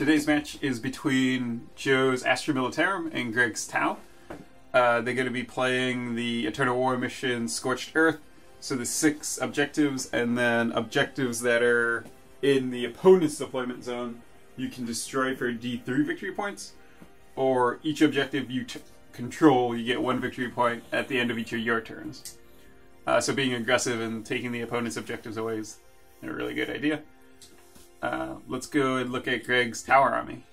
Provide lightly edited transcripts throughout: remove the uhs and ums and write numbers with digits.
Today's match is between Joe's Astra Militarum and Greg's Tau. They're going to be playing the Eternal War mission Scorched Earth. So there's 6 objectives, and then objectives that are in the opponent's deployment zone you can destroy for D3 victory points, or each objective you control, you get 1 victory point at the end of each of your turns. So being aggressive and taking the opponent's objectives away is a really good idea. Let's go and look at Greg's Tower Army.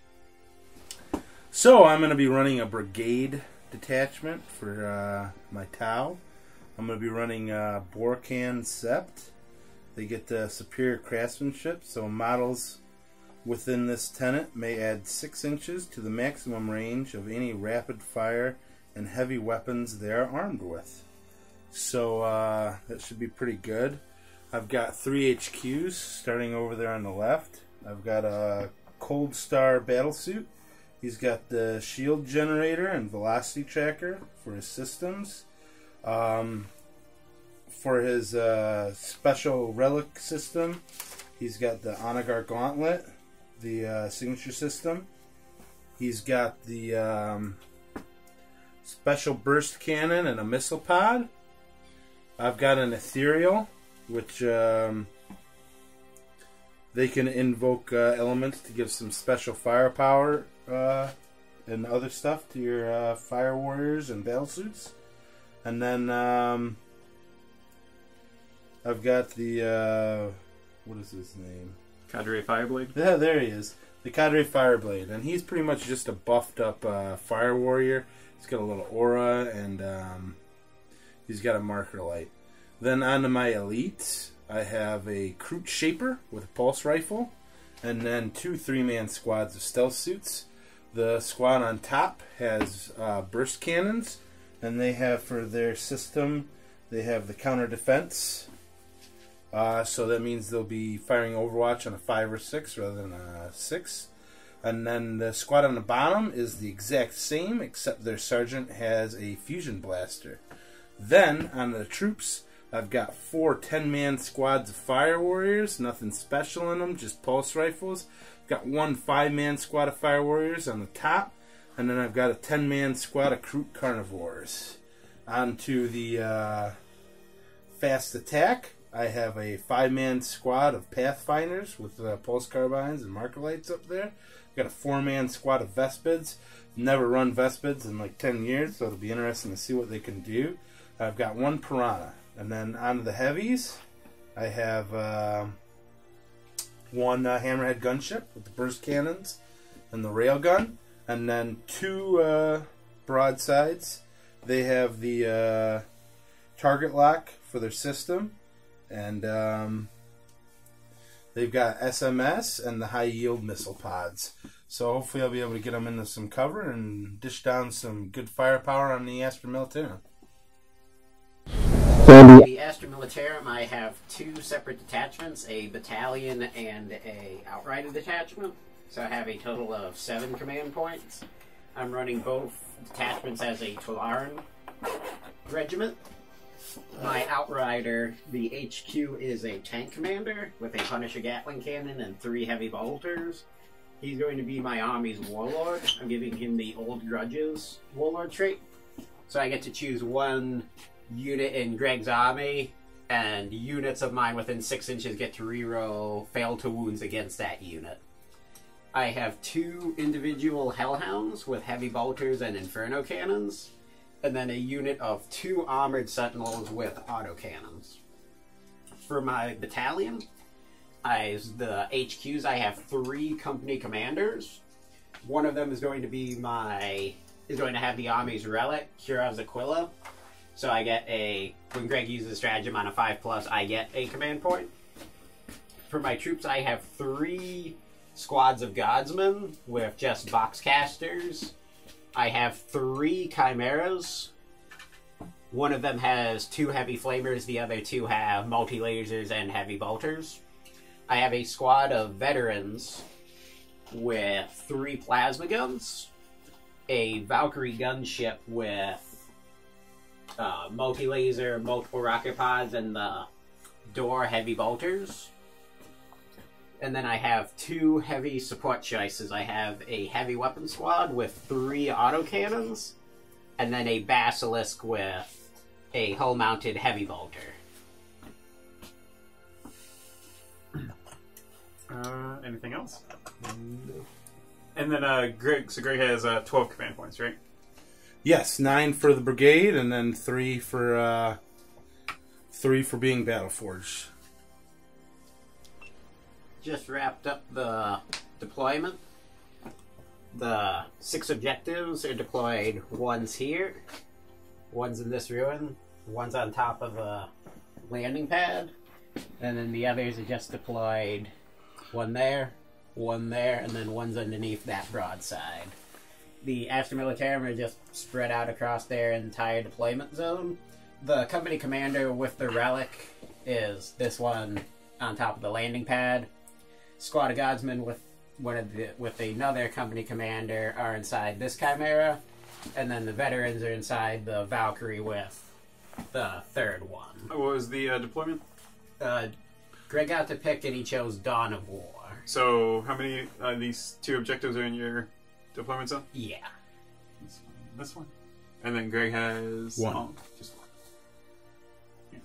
So I'm going to be running a brigade detachment for my Tau. I'm going to be running Borcan Sept. They get superior craftsmanship, so models within this tenet may add 6 inches to the maximum range of any rapid fire and heavy weapons they are armed with. So that should be pretty good. I've got 3 HQs starting over there on the left. I've got a Cold Star battlesuit. He's got the shield generator and velocity tracker for his systems. For his special relic system, he's got the Onagar Gauntlet, the signature system. He's got the special burst cannon and a missile pod. I've got an ethereal, which they can invoke elements to give some special firepower and other stuff to your fire warriors and battlesuits. And then I've got the what is his name? Cadre Fireblade? Yeah, there he is. The Cadre Fireblade. And he's pretty much just a buffed up fire warrior. He's got a little aura, and he's got a marker light. Then onto my elite, I have a Kroot Shaper with a pulse rifle, and then 2 3-man squads of stealth suits. The squad on top has burst cannons, and they have for their system, they have the counter defense. So that means they'll be firing Overwatch on a 5 or 6 rather than a 6. And then the squad on the bottom is the exact same, except their sergeant has a fusion blaster. Then on the troops, I've got 4 10-man squads of fire warriors, nothing special in them, just pulse rifles. I've got 1 5-man squad of fire warriors on the top, and then I've got a 10-man squad of Kroot carnivores. Onto the fast attack, I have a 5-man squad of pathfinders with pulse carbines and marker lights up there. I've got a 4-man squad of Vespids. Never run Vespids in like 10 years, so it'll be interesting to see what they can do. I've got 1 Piranha. And then onto the heavies, I have 1 Hammerhead gunship with the burst cannons and the railgun. And then 2 broadsides. They have the target lock for their system. And they've got SMS and the high yield missile pods. So hopefully I'll be able to get them into some cover and dish down some good firepower on the Astra Militarum. The Astra Militarum, I have 2 separate detachments, a battalion and a outrider detachment. So I have a total of 7 command points. I'm running both detachments as a Tolaran regiment. My outrider, the HQ, is a tank commander with a Punisher Gatling cannon and 3 heavy bolters. He's going to be my army's warlord. I'm giving him the Old Grudges warlord trait. So I get to choose 1 unit in Greg's army, and units of mine within 6 inches get to reroll fail to wounds against that unit. I have 2 individual Hellhounds with heavy bolters and inferno cannons, and then a unit of 2 armored sentinels with autocannons. For my battalion, the HQs, I have 3 company commanders. One of them is going to be going to have the army's relic, Kirov's Aquila. So I get when Greg uses stratagem on a 5+, I get a command point. For my troops, I have 3 squads of guardsmen with just boxcasters. I have 3 chimeras. One of them has 2 heavy flamers, the other 2 have multi-lasers and heavy bolters. I have a squad of veterans with 3 plasma guns, a Valkyrie gunship with multi-laser, multiple rocket pods, and the door heavy bolters. And then I have 2 heavy support choices. I have a heavy weapon squad with 3 autocannons, and then a basilisk with a hull-mounted heavy bolter. Anything else? No. And then Greg. So Greg has 12 command points, right? Yes, 9 for the brigade, and then 3 for being Battleforged. Just wrapped up the deployment. The 6 objectives are deployed. One's here, one's in this ruin, one's on top of a landing pad, and then the others are just deployed. One there, and then one's underneath that broadside. The Astra Militarum are just spread out across their entire deployment zone. The company commander with the relic is this one on top of the landing pad. Squad of Guardsmen with another company commander are inside this Chimera, and then the veterans are inside the Valkyrie with the third one. What was the deployment? Greg got to pick, and he chose Dawn of War. So, how many these 2 objectives are in your deployment zone? Yeah. This one. And then Greg has 1. Just 1.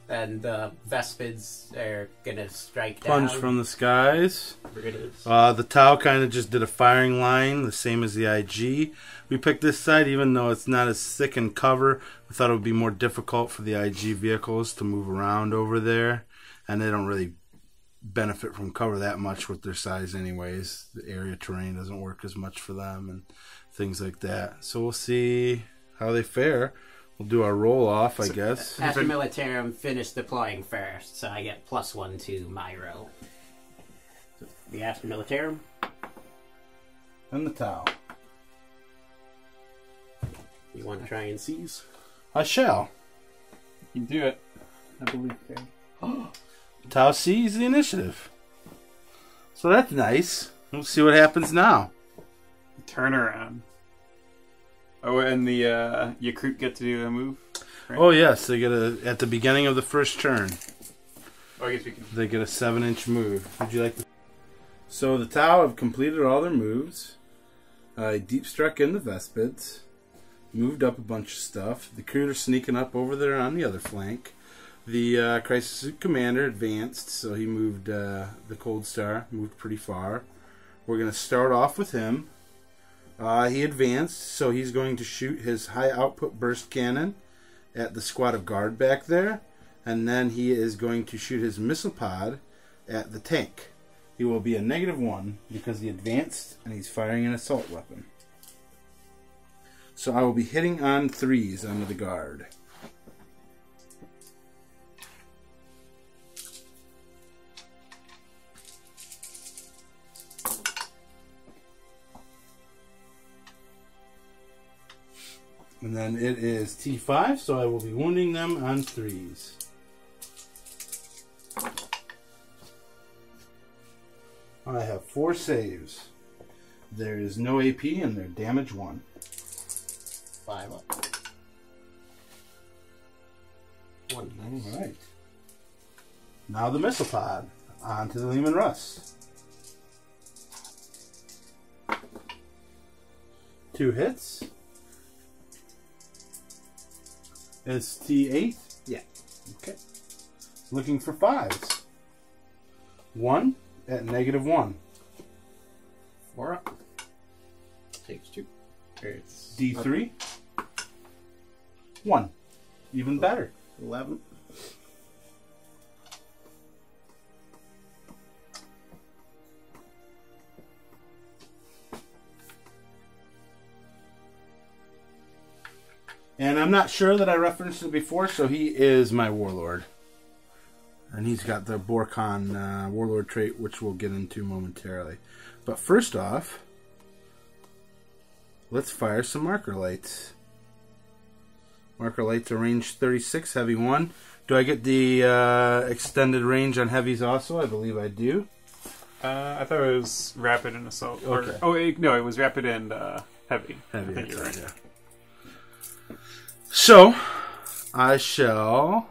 And the Vespids are gonna strike Plunge down. from the skies. Brigaders. The Tau kind of just did a firing line, the same as the IG. We picked this side, even though it's not as thick in cover. We thought it would be more difficult for the IG vehicles to move around over there, and they don't really benefit from cover that much with their size anyways. The area terrain doesn't work as much for them and things like that. So we'll see how they fare. We'll do our roll off, I guess. Astra Militarum finished deploying first, so I get +1 to my roll. So the Astra Militarum. And the Tau. You want to try and seize? I shall. You can do it. I believe, Greg. Tau sees the initiative. So that's nice. We'll see what happens now. Turnaround. Oh, and the Yakut get to do a move? Right? Oh, yes. They get at the beginning of the first turn. Oh, I guess we can. They get a 7-inch move. Would you like to? So the Tau have completed all their moves. Deep struck in the Vespids. Moved up a bunch of stuff. The crew are sneaking up over there on the other flank. The Crisis Suit Commander advanced, so he moved the Cold Star. Moved pretty far. We're going to start off with him. He advanced, so he's going to shoot his high output burst cannon at the squad of guard back there, and then he is going to shoot his missile pod at the tank. He will be a -1 because he advanced and he's firing an assault weapon. So I will be hitting on 3s under the guard. And then it is T5, so I will be wounding them on 3s. I have 4 saves. There is no AP and they're damage 1. 5 up. 1. Alright. Now the missile pod. On to the Lehman Russ. 2 hits. Is T8? Yeah. Okay. Looking for 5s. 1 at -1. 4 up. Takes 2. It's D3. 1. Even better. 11. And I'm not sure that I referenced it before, so he is my warlord. And he's got the Borkon warlord trait, which we'll get into momentarily. But first off, let's fire some marker lights. Marker lights are range 36, heavy 1. Do I get the extended range on heavies also? I believe I do. I thought it was rapid and assault. Okay. No, it was rapid and heavy. Heavy, I think you're right. yeah. So, I shall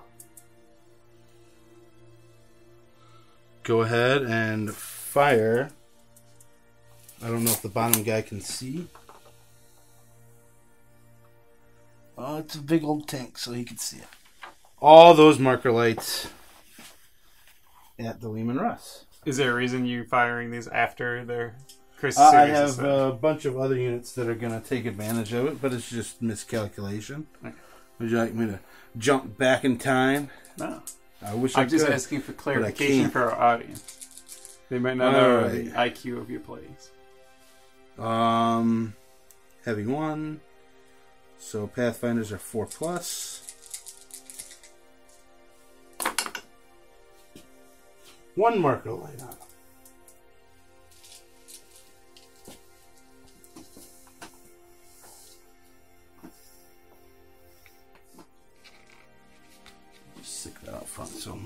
go ahead and fire. I don't know if the bottom guy can see. Oh, it's a big old tank, so he can see it. All those marker lights at the Lehman Russ. Is there a reason you firing these after their Christmas I series? have a bunch of other units that are going to take advantage of it, but it's just miscalculation. Okay. Would you like me to jump back in time? No. I wish I'm I just could, asking for but I clarification can't. for our audience. They might not know Alright. the IQ of your plays. Heavy 1. So Pathfinders are 4+. 1 marker light on them. Stick that out front so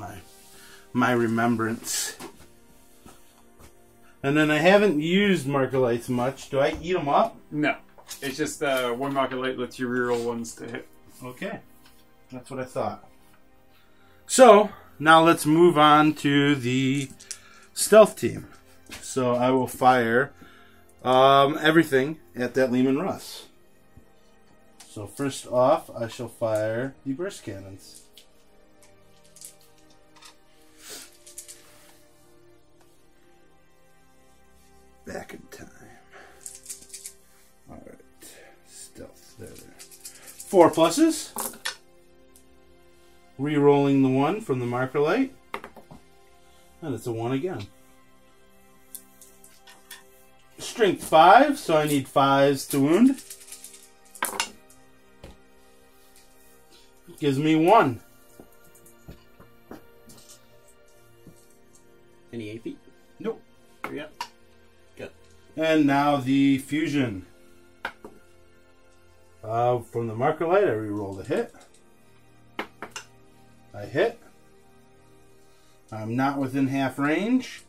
my remembrance. And then I haven't used marker lights much. Do I eat them up? No. It's just one market light lets you reroll ones to hit. Okay. That's what I thought. So, now let's move on to the stealth team. So I will fire everything at that Lehman Russ. So first off, I shall fire the burst cannons. Back in time. Alright. Stealth. There. 4 pluses. Re-rolling the 1 from the marker light. And it's a 1 again. Strength 5, so I need 5s to wound. Gives me 1. Any AP? Nope. Yeah. Good. And now the fusion. From the marker light, I re-rolled a hit. I hit. I'm not within half range.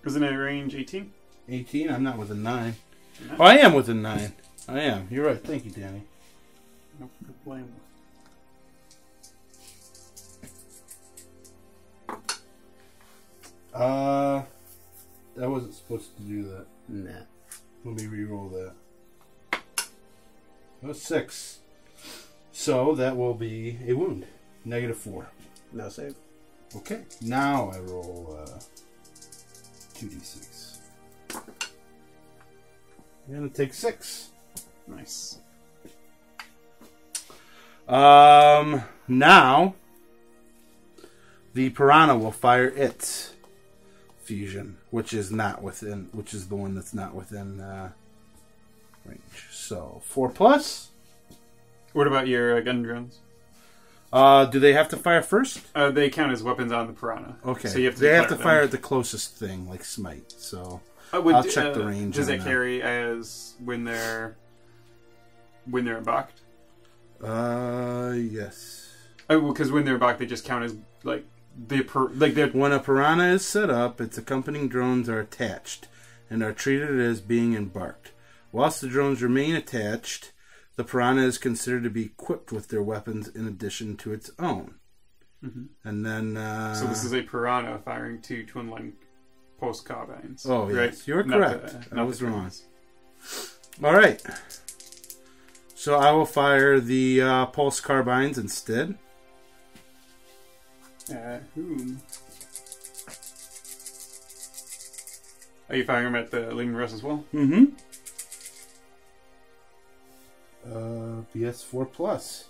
Isn't it range 18? 18. I'm not within 9. No. Oh, I am within 9. I am. You're right. Thank you, Danny. No complaint. I wasn't supposed to do that. Nah. Let me re-roll that. That was 6. So that will be a wound. -4. No save. Okay. Now I roll 2d6. I'm gonna take 6. Nice. Now the piranha will fire its fusion, which is the one that's not within range. So 4 plus. What about your gun drones? Do they have to fire first? They count as weapons on the piranha. Okay. So you have to they have to declare fire them. at the closest thing, like smite. So Would- I'll check the range. Does on that carry as when they're embarked? Yes. Oh, because when they're embarked, they just count as like they're. When a piranha is set up, its accompanying drones are attached and are treated as being embarked. Whilst the drones remain attached, the piranha is considered to be equipped with their weapons in addition to its own. Mm-hmm. And then... So this is a piranha firing 2 twin-line pulse carbines. Oh, right? yes. You're Not correct. the- I not was the wrong. twins. All right. So I will fire the pulse carbines instead. Whom? Are you firing them at the Lehman Russ as well? Mm-hmm. BS 4 plus.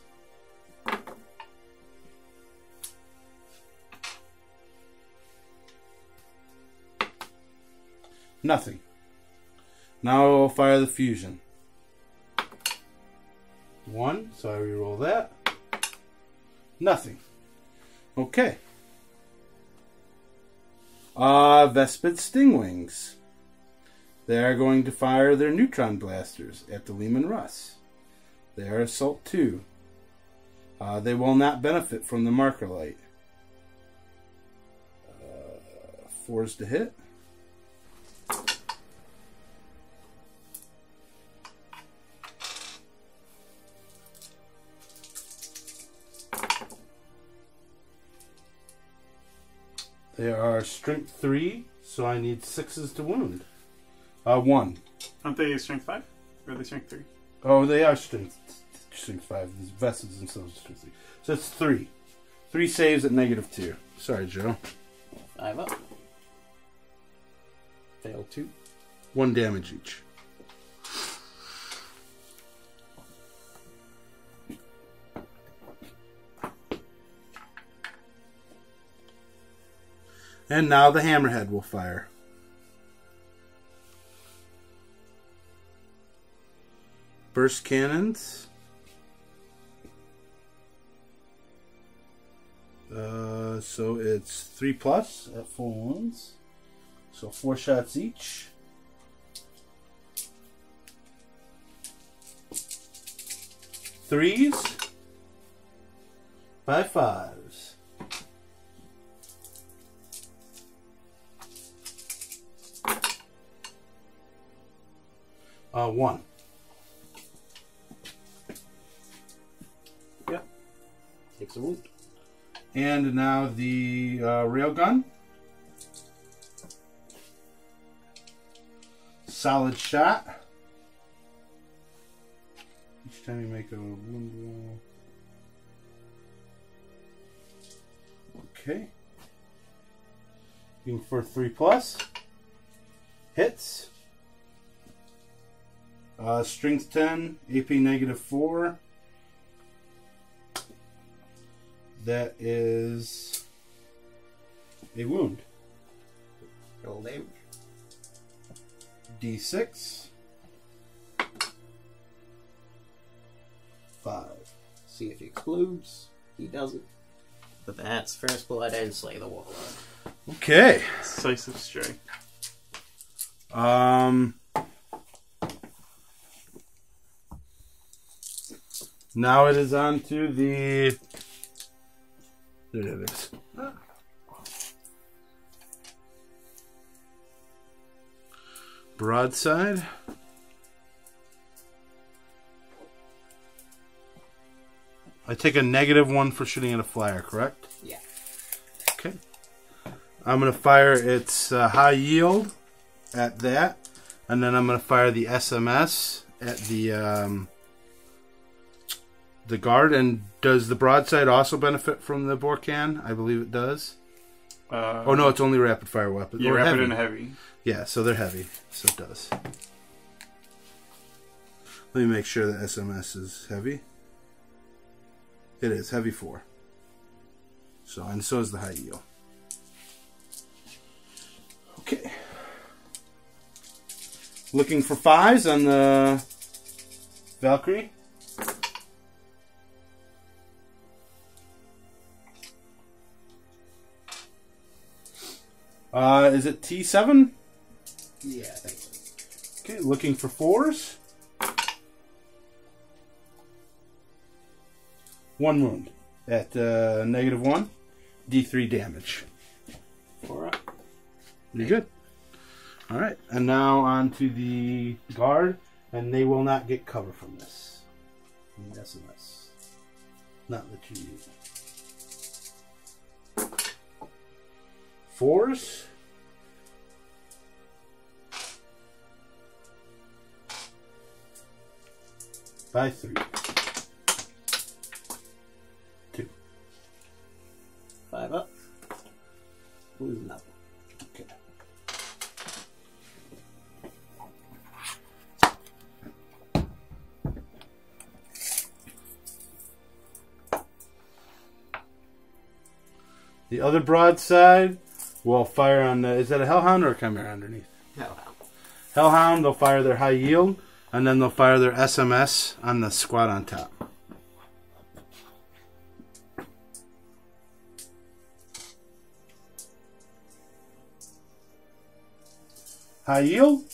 Nothing. Now I will fire the fusion. 1, so I re-roll that. Nothing. Okay. Vespid Stingwings. They are going to fire their neutron blasters at the Lehman Russ. They are Assault 2. They will not benefit from the marker light. 4s to hit. They are strength 3, so I need 6s to wound. 1. Aren't they strength 5? Or are they strength 3? Oh, they are strength 5. The vessels themselves are strength 3. So it's 3. 3 saves at -2. Sorry, Joe. 5 up. Fail 2. 1 damage each. And now the hammerhead will fire. Burst cannons. So it's 3+ at full wounds. So 4 shots each. Threes by 5s. One. Yep. Takes a wound. And now the railgun. Solid shot. Each time you make a wound roll. Okay. Looking for 3+. Hits. Strength 10, AP -4. That is a wound. Roll damage. D6. 5. See if he explodes. He doesn't. But that's first blood and slay the warlord. Okay. Decisive strike. Now it is on to the... There it is. Broadside. I take a -1 for shooting at a flyer, correct? Yeah. Okay. I'm going to fire its high yield at that, and then I'm going to fire the SMS at the guard. And does the broadside also benefit from the Vorcan? I believe it does. Oh no, it's only rapid fire weapons. Yeah, Or rapid heavy. and heavy. Yeah, so they're heavy, so it does. Let me make sure the SMS is heavy. It is heavy 4. So, and so is the high yield. Okay. Looking for 5s on the Valkyrie. Is it T7? Yeah, I think so. Okay, looking for 4s. 1 wound at -1. D3 damage. 4 up. You're good. Alright, and now on to the guard, and they will not get cover from this. Need SMS. Not that you need. 4s. By 3. 2. 5 up. Lose nothing. Okay. The other broadside will fire on the, is that a Hellhound or a Chimera underneath? Hellhound. Hellhound, they'll fire their high yield, and then they'll fire their SMS on the squad on top. High yield.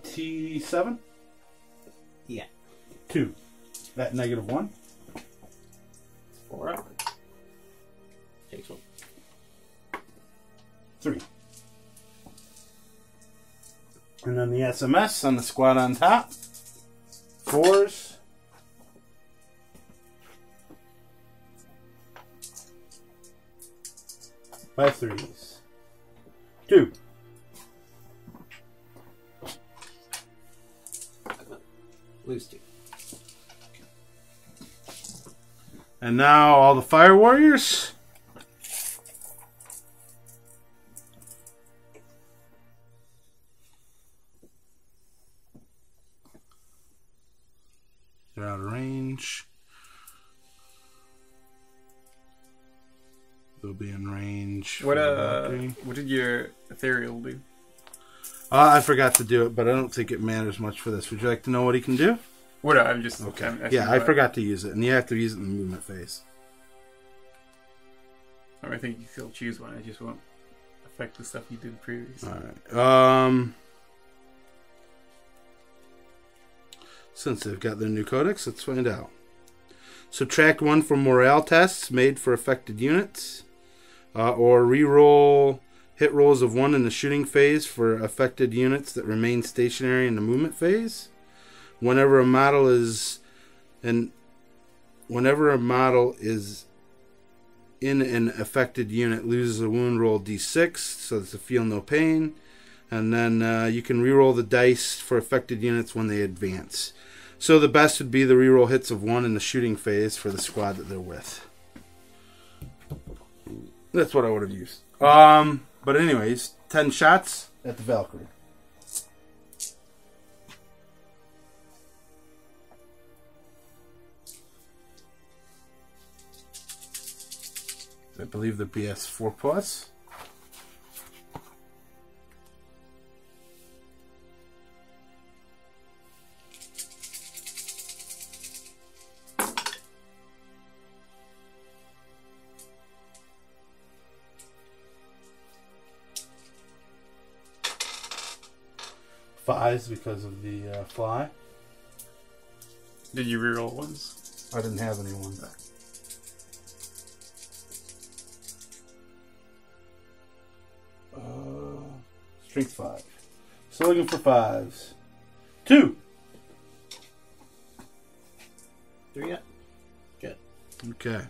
T7? Yeah. 2. At -1. 4 up. Takes 1. 3. And then the SMS on the squad on top. 4s. 5 3s. 2. Lose 2. And now all the Fire Warriors. They're out of range. They'll be in range. What did your ethereal do? I forgot to do it, but I don't think it matters much for this. Would you like to know what he can do? What? I'm just okay. I'm I forgot to use it, and you have to use it in the movement phase. I think you still choose one. I just won't affect the stuff you did previously. All right. Since they've got their new codex, let's find out. Subtract 1 from morale tests made for affected units, or re-roll hit rolls of 1 in the shooting phase for affected units that remain stationary in the movement phase. Whenever a model is in an affected unit, loses a wound, roll d6, so it's a feel no pain. And then you can reroll the dice for affected units when they advance. So the best would be the reroll hits of 1 in the shooting phase for the squad that they're with. That's what I would have used. But anyways, 10 shots at the Valkyrie. I believe the BS 4+. Fives because of the fly. Did you reroll ones? I didn't have any ones. Strength 5. So looking for 5s. 2. 3 yet? Good. Okay.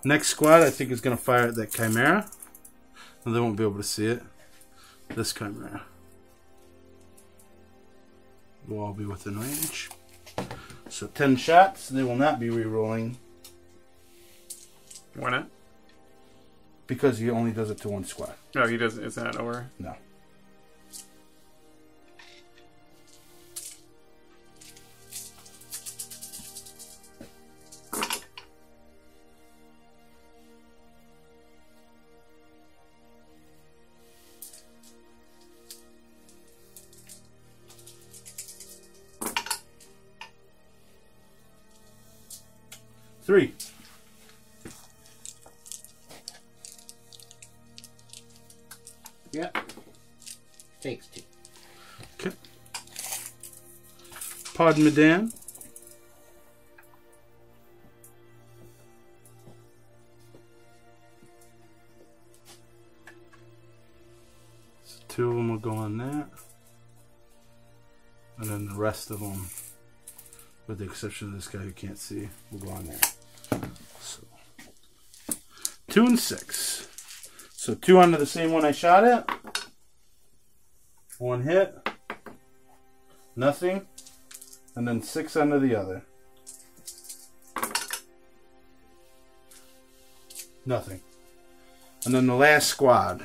Next squad, I think, is going to fire at that Chimera. And they won't be able to see it. This Chimera. Will all be within range. So 10 shots. They will not be re-rolling. Why not? Because he only does it to one squad. No, he doesn't. It's not over. No. Three. Yep. Takes 2. Okay. Pod Medan. So 2 of them will go on that. And then the rest of them, with the exception of this guy who can't see, will go on there. So 2 and 6. So 2 onto the same one I shot at. 1 hit. Nothing. And then 6 onto the other. Nothing. And then the last squad.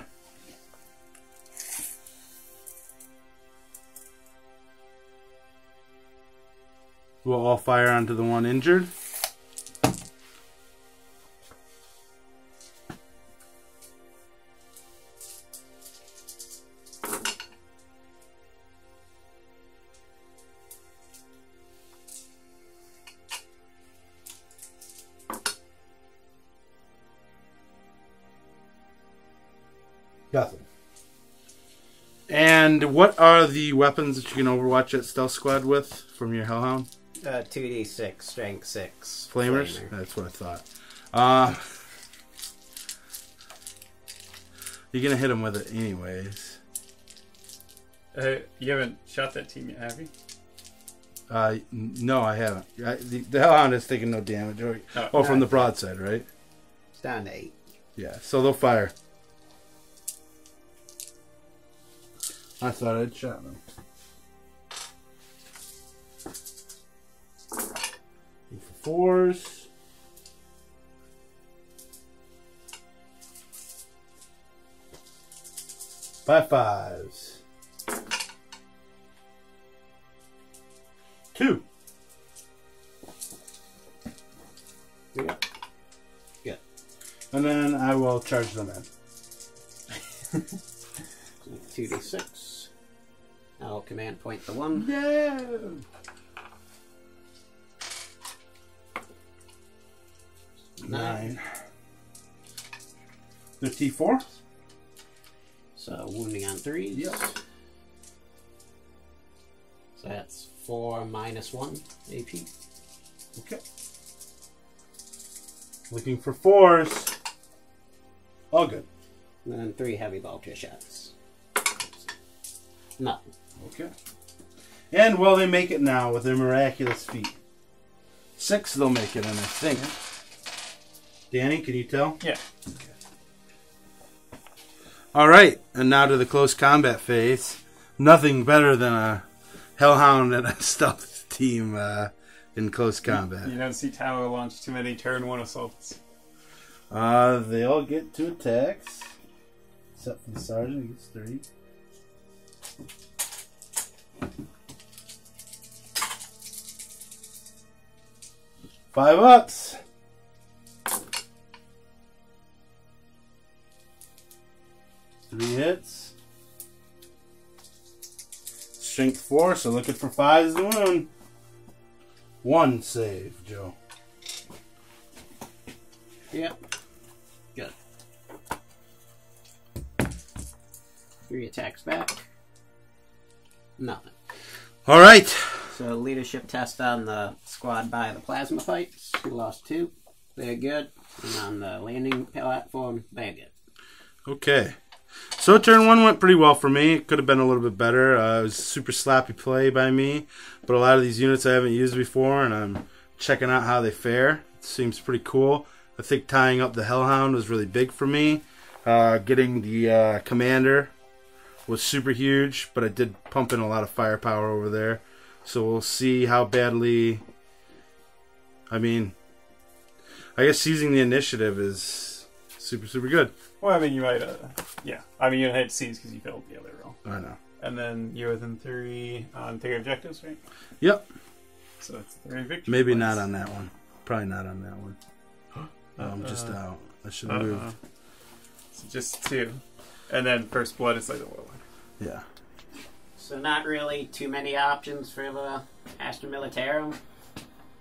We'll all fire onto the one injured. Nothing. And what are the weapons that you can overwatch that stealth squad with from your Hellhound? 2d6, strength 6. Flamers? Flamer. That's what I thought. You're going to hit him with it anyways. You haven't shot that team yet, have you? No, I haven't. The Hellhound is taking no damage. From the broadside, right? It's down to 8. Yeah, so they'll fire. I thought I'd shot them. For 4s. By 5s. 2. Yeah. Yeah. And then I will charge them in. 2d6. I'll command point the 1. Yeah. Nine. The T4. So wounding on 3s. Yep. So that's 4 minus 1 AP. Okay. Looking for 4s. All good. And then 3 heavy bolter shots. Nothing. Okay. And will they make it now with their miraculous feat? 6 they'll make it in, I think. Danny, can you tell? Yeah. Okay. All right, and now to the close combat phase. Nothing better than a Hellhound and a stealth team in close combat. You don't see Tower launch too many turn 1 assaults. They'll get 2 attacks. Except for the sergeant, he gets 3. Five ups. 3 hits. Strength 4, so looking for 5s to wound. 1 save, Joe. Yep. Good. 3 attacks back. Nothing. All right. So leadership test on the squad by the plasma fights. We lost 2. They're good. And on the landing platform, they're good. Okay. So turn 1 went pretty well for me. It could have been a little bit better. It was super sloppy play by me. But a lot of these units I haven't used before, and I'm checking out how they fare. It seems pretty cool. I think tying up the Hellhound was really big for me. Getting the commander was super huge, but I did pump in a lot of firepower over there. So we'll see how badly... I mean, I guess seizing the initiative is super, super good. Well, I mean, you might, yeah. I mean, you had to seize because you failed the other roll. I know. And then you're within 3 on 3 objectives, right? Yep. So it's 3 victories. Maybe not on that one. Probably not on that one. I'm just out. I should have moved. So just 2. And then First Blood is like the low one. Yeah. So not really too many options for the Astra Militarum.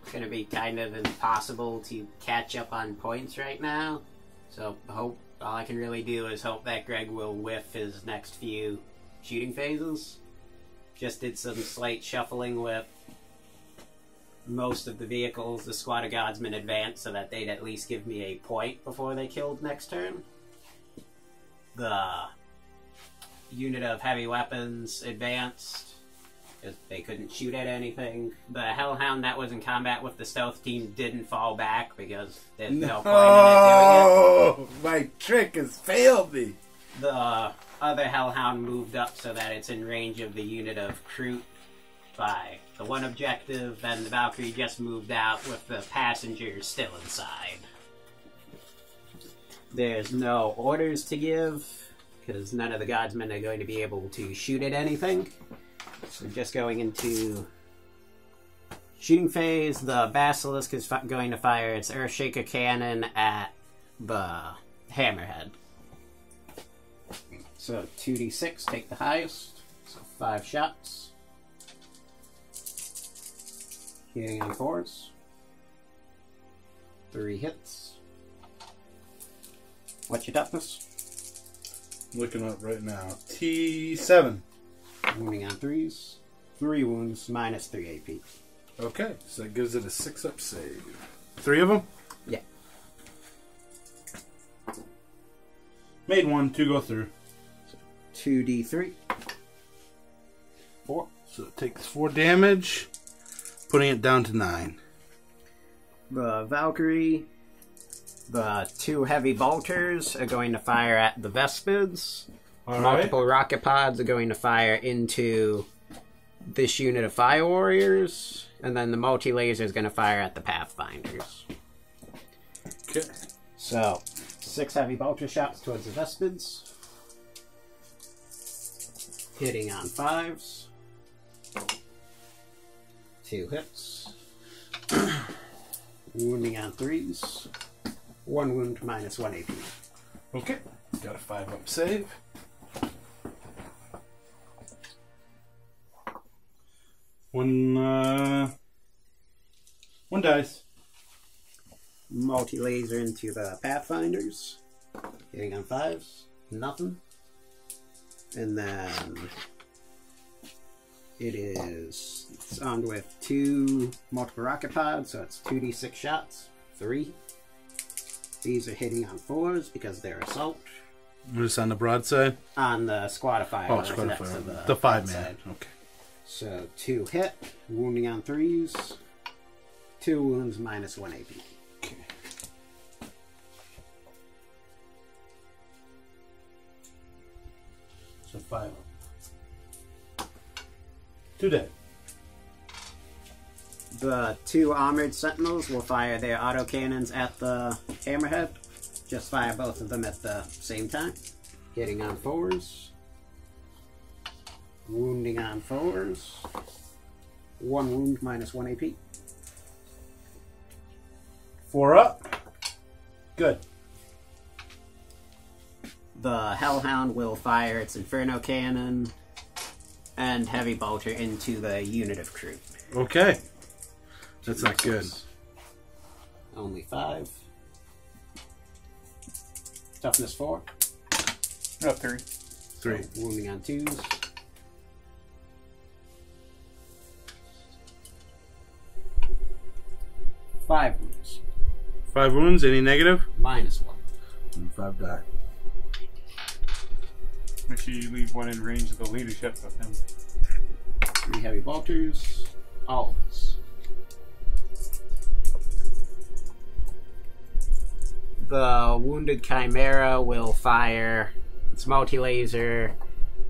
It's going to be kind of impossible to catch up on points right now. So all I can really do is hope that Greg will whiff his next few shooting phases. Just did some slight shuffling with most of the vehicles the Squad of Godsmen advanced so that they'd at least give me a point before they killed next turn. The unit of heavy weapons advanced because they couldn't shoot at anything. The Hellhound that was in combat with the stealth team didn't fall back because there's no point in it doing it. My trick has failed me. The other Hellhound moved up so that it's in range of the unit of Kroot by the 1 objective, and the Valkyrie just moved out with the passengers still inside. There's no orders to give, because none of the Godsmen are going to be able to shoot at anything. So just going into shooting phase, the Basilisk is going to fire its Earthshaker cannon at the Hammerhead. So 2d6, take the highest. So 5 shots. Hitting on 4s. 3 hits. What's your toughness? Looking up right now. T7. Wounding on 3s. 3 wounds, minus 3 AP. Okay, so that gives it a 6-up save. 3 of them? Yeah. Made 1, 2 go through. 2d3. 4. So it takes 4 damage, putting it down to 9. The Valkyrie, the 2 heavy bolters are going to fire at the Vespids. Multiple rocket pods are going to fire into this unit of Fire Warriors. And then the multi-laser is going to fire at the Pathfinders. Okay. So, 6 heavy bolter shots towards the Vespids. Hitting on 5s. 2 hits. Wounding on 3s. 1 wound minus 1 AP. Okay. Got a 5-up save. One dice. Multi-laser into the Pathfinders. Hitting on 5s. Nothing. And then it's armed with 2 multiple rocket pods, so it's 2d6 shots. 3. These are hitting on 4s because they're assault. Just on the broadside? On the squad of fire. Oh, squad of fire. The 5-man. Okay. So 2 hit, wounding on 3s. 2 wounds minus 1 AP. Okay. So 5. 2 dead. The 2 armored sentinels will fire their autocannons at the hammerhead. Just fire both of them at the same time. Hitting on 4s. Wounding on 4s. 1 wound minus 1 AP. 4 up. Good. The Hellhound will fire its Inferno Cannon and Heavy Bolter into the unit of crew. Okay. That's not good. Only 5. Toughness 4. No, 3. 3. So, wounding on 2s. 5 wounds. 5 wounds. Any negative? Minus 1. And 5 die. Make sure you leave 1 in range of the leadership of him. 3 heavy bolters. All of us. The wounded Chimera will fire its multi-laser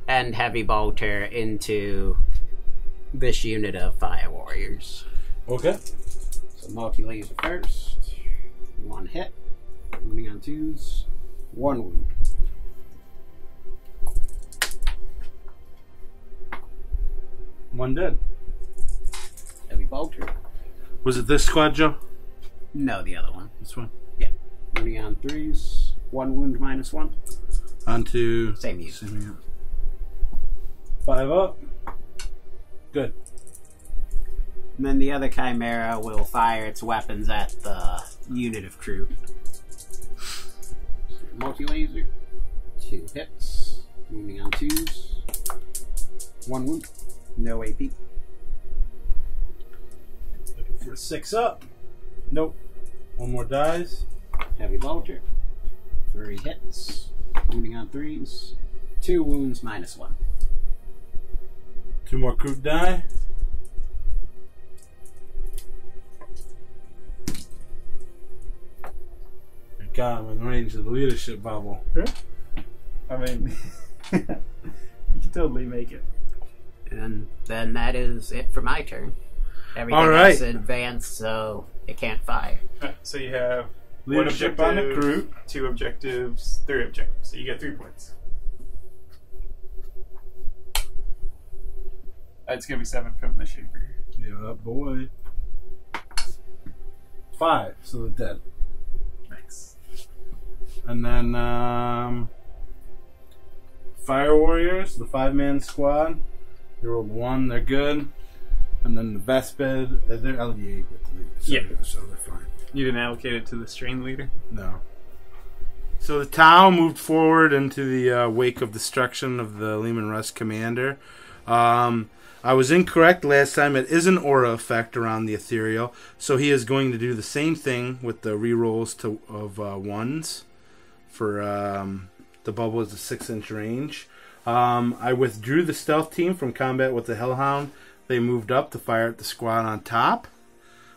and heavy bolter into this unit of Fire Warriors. Okay. So multi-laser first. 1 hit. Wounding on 2s. 1 wound. One dead. Heavy bolter. Was it this squad, Joe? No, the other one. This one. Yeah. Wounding on 3s. 1 wound minus 1. On to... Same unit. Same unit. 5 up. Good. And then the other Chimera will fire its weapons at the unit of crew. Multi-laser. 2 hits. Wounding on 2s. 1 wound. No AP. Looking for a 6 up. Nope. 1 more dies. Heavy bolter. 3 hits. Wounding on 3s. 2 wounds minus 1. 2 more croup die. Got him in range of the leadership bubble. I mean, you can totally make it. And then that is it for my turn. Everything Alright. else advanced, so it can't fire. So you have Leadership 1 on the objective, crew. 2 objectives, 3 objectives. So you get 3 points. It's gonna be 7 from the shaper. Yeah, boy. 5, so they're dead. Nice. And then Fire Warriors, the 5-man squad. They rolled 1, they're good. And then the Vespid, they're LDA with the lead, so they're fine. You didn't allocate it to the strain leader? No. So the Tau moved forward into the wake of destruction of the Lehman Russ commander. I was incorrect last time. It is an aura effect around the ethereal, so he is going to do the same thing with the rerolls of 1s for The bubble is a 6-inch range. I withdrew the stealth team from combat with the Hellhound. They moved up to fire at the squad on top.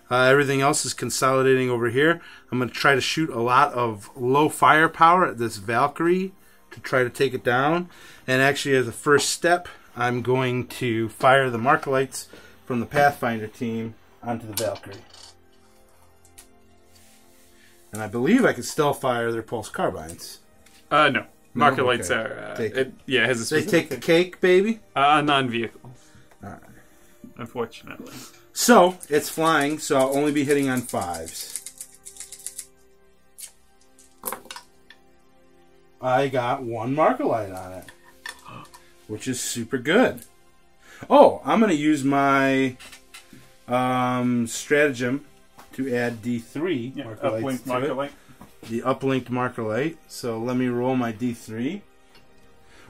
Everything else is consolidating over here. I'm going to try to shoot a lot of low firepower at this Valkyrie to try to take it down. And actually, as a first step, I'm going to fire the Markalites from the Pathfinder team onto the Valkyrie. And I believe I can still fire their pulse carbines. No. Markalites okay. are... It has a they specific... take the cake, baby? Non-vehicle. All right. Unfortunately. So, it's flying, so I'll only be hitting on 5s. I got 1 Markalite on it, which is super good. Oh, I'm going to use my stratagem to add D3 Markalites uplinked Markalite. The uplinked Markalite. So let me roll my D3.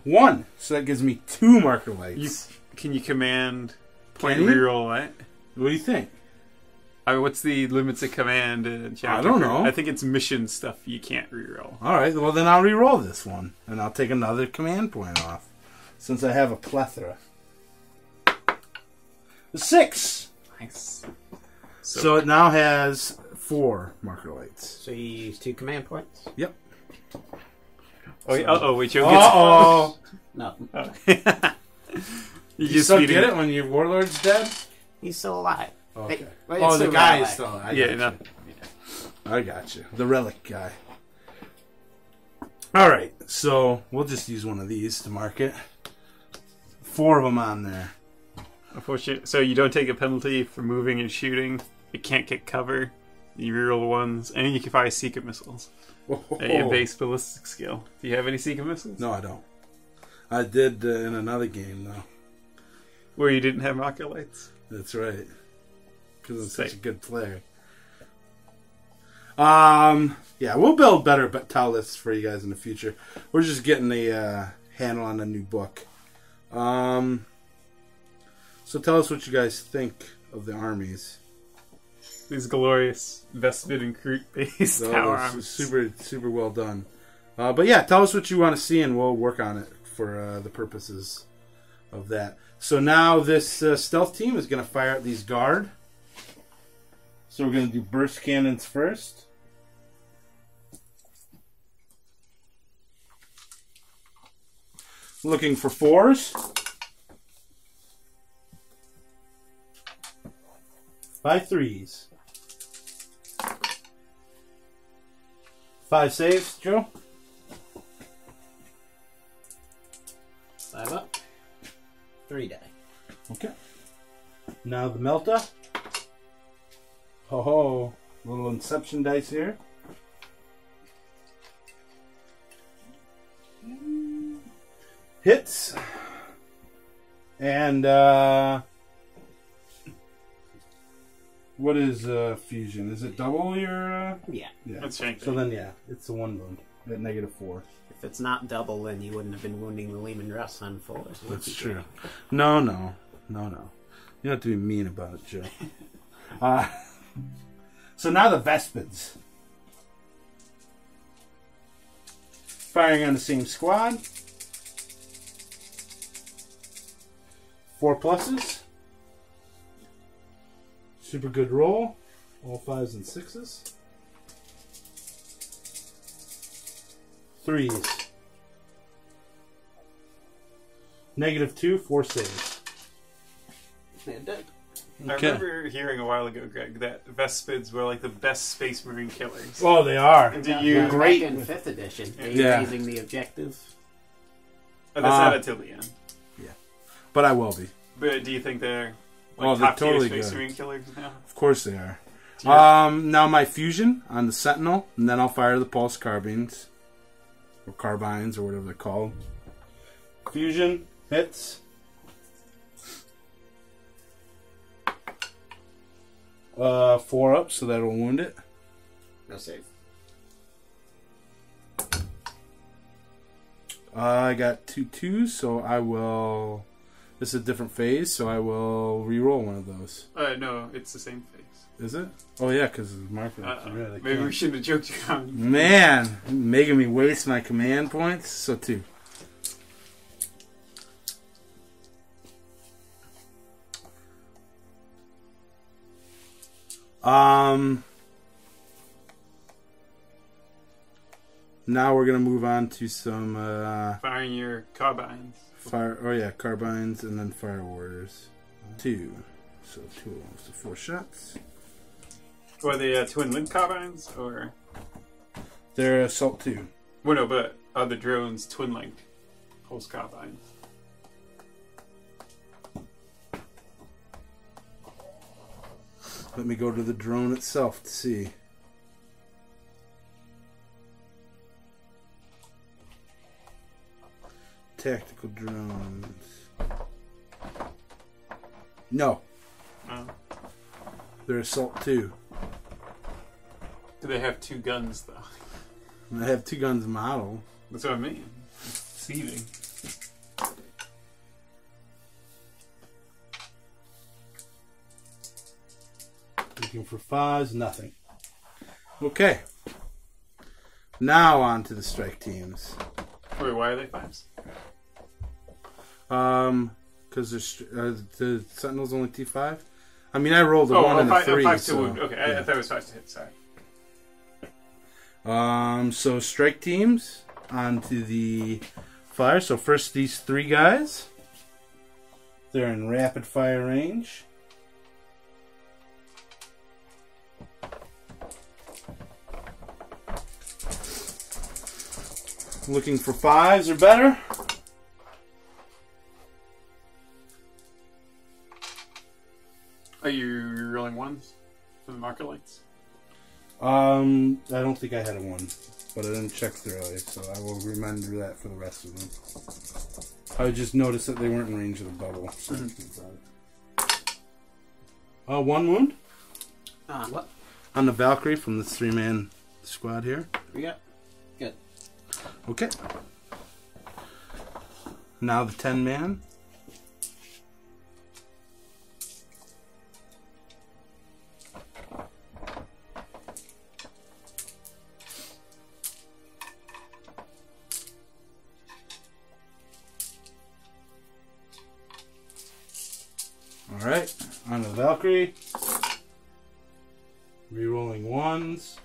1. So that gives me 2 Markalites. Can you command point Can you? reroll it? What do you think? What's the limits of command? I don't know. I think it's mission stuff you can't reroll. All right, well then I'll re-roll this one, and I'll take another command point off, since I have a plethora. 6. Nice. So it now has 4 marker lights. So you use 2 command points? Yep. Wait, Joe Uh-oh. Nothing. You You still get it when your warlord's dead? He's still alive. Okay. But Oh, it's the still guy alive. is still alive. I got you. The relic guy. All right, so we'll just use one of these to mark it. 4 of them on there. Unfortunately, so you don't take a penalty for moving and shooting. It can't get cover. You reroll ones, and you can fire secret missiles at your base ballistic skill. Do you have any secret missiles? No, I don't. I did in another game though. Where you didn't have rocket lights? That's right. Because I'm such a good player. Yeah, we'll build better tile lists for you guys in the future. We're just getting a handle on a new book. So tell us what you guys think of the armies. These glorious Vespid and Kroot-based tower arms. Super well done. But yeah, tell us what you want to see, and we'll work on it for the purposes of that. So now this stealth team is going to fire at these guard. So we're going to do burst cannons first. Looking for 4s. 5 3s. 5 saves, Joe. 5 up. 3 die. Okay. Now the Melta. Ho, little Inception dice here. Hits. And, what is fusion? Is it double your... Yeah. That's right. So then, yeah, it's a 1 wound at -4. If it's not double, then you wouldn't have been wounding the Lehman Russ on 4. So That's true. No. You don't have to be mean about it, Joe. So now the Vespids. Firing on the same squad. 4 pluses. Super good roll. All 5s and 6s. 3s. -2, 4 saves. It did. I remember hearing a while ago, Greg, that Vespids were like the best Space Marine killers. Oh, they are. And do you... Great in 5th edition. Yeah. Raising the objective. Oh, that's not until the end. Yeah. But I will be. But do you think they're like Oh, they're top totally tier Space good. Marine killers now? Of course they are. Yeah. Now my fusion on the Sentinel, and then I'll fire the pulse carbines. Or carbines, or whatever they're called. Fusion, hits. Four up, so that'll wound it. No save. I got 2 2s, so I will... This is a different phase, so I will re-roll one of those. No, it's the same phase. Is it? Oh yeah, because the marker is red. Maybe we shouldn't have joked around. Man, making me waste my command points. So 2. Now we're gonna move on to some firing your carbines. Carbines and then fire warriors. 2. So 2, so 4 shots. Or the twin link carbines, or they're assault 2. Well, no, but are the drones twin link pulse carbines? Let me go to the drone itself to see. Tactical drones. No. Oh. They're assault 2. Do they have 2 guns, though? I have 2 guns model. That's what I mean. Deceiving. Looking for 5s, nothing. Okay. Now on to the strike teams. Wait, why are they 5s? Because the Sentinel's only T5. I mean, I rolled a 1 and a 3. 5 to so, wound. Okay, yeah. I thought it was 5 to hit. Sorry. So strike teams onto the fire. So first these 3 guys. They're in rapid fire range. Looking for 5s or better. Are you rolling 1s for the marker lights? I don't think I had a 1, but I didn't check thoroughly, so I will remember that for the rest of them. I just noticed that they weren't in range of the bubble. So 1 wound. What? On the Valkyrie from the 3-man squad here. Yeah. Good. Okay. Now the 10-man. Alright, on the Valkyrie. Rerolling 1s.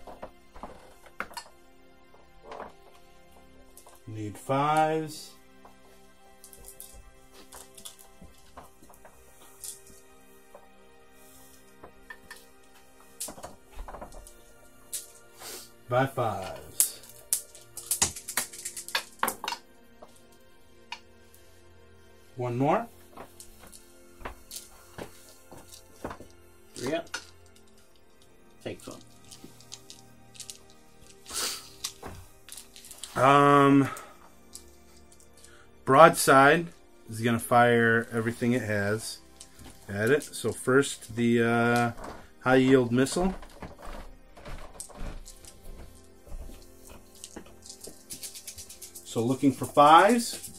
Need 5s. By 5s. One more. 3 up. Take 1. Broadside is going to fire everything it has at it. So first the high yield missile. So looking for 5s,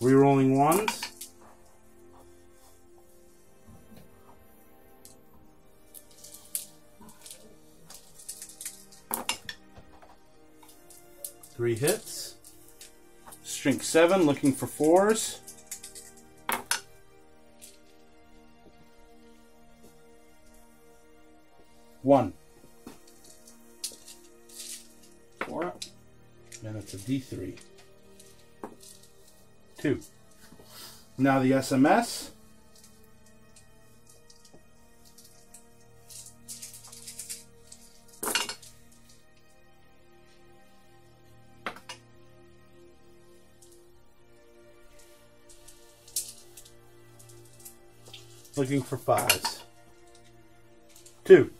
rerolling 1s. Three hits. Strength 7, looking for 4s. One. 4 up. And it's a D3. 2. Now the SMS. Looking for 5s. 2.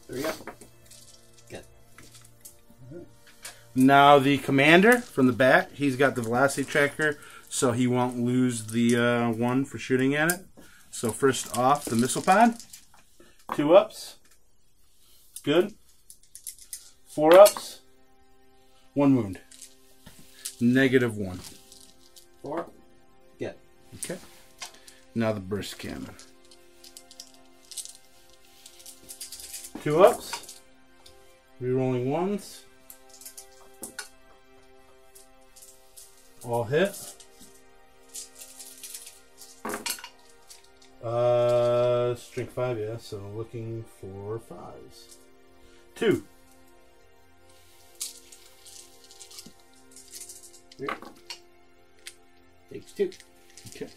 3 up. Good. Now the commander from the back, he's got the velocity tracker, so he won't lose the 1 for shooting at it. So first off, the missile pod. 2 ups. Good. 4 ups. 1 wound. -1. 4 up. Good. Okay. Now the burst cannon. 2 ups. Rerolling 1s. All hit. Strength 5, yeah, so looking for 5s. 2. Takes 2. Okay.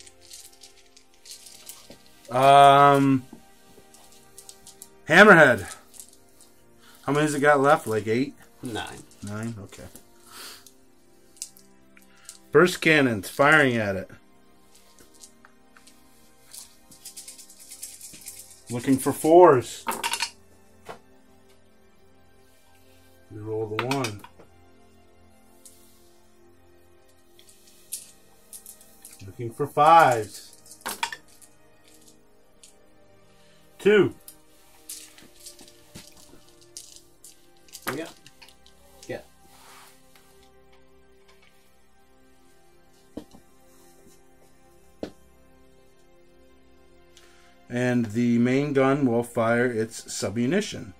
Hammerhead. How many has it got left? Like 8? 9. 9? Okay. Burst cannons, firing at it. Looking for 4s. Reroll the 1. Looking for 5s. 2. Yeah. Yeah. And the main gun will fire its submunition.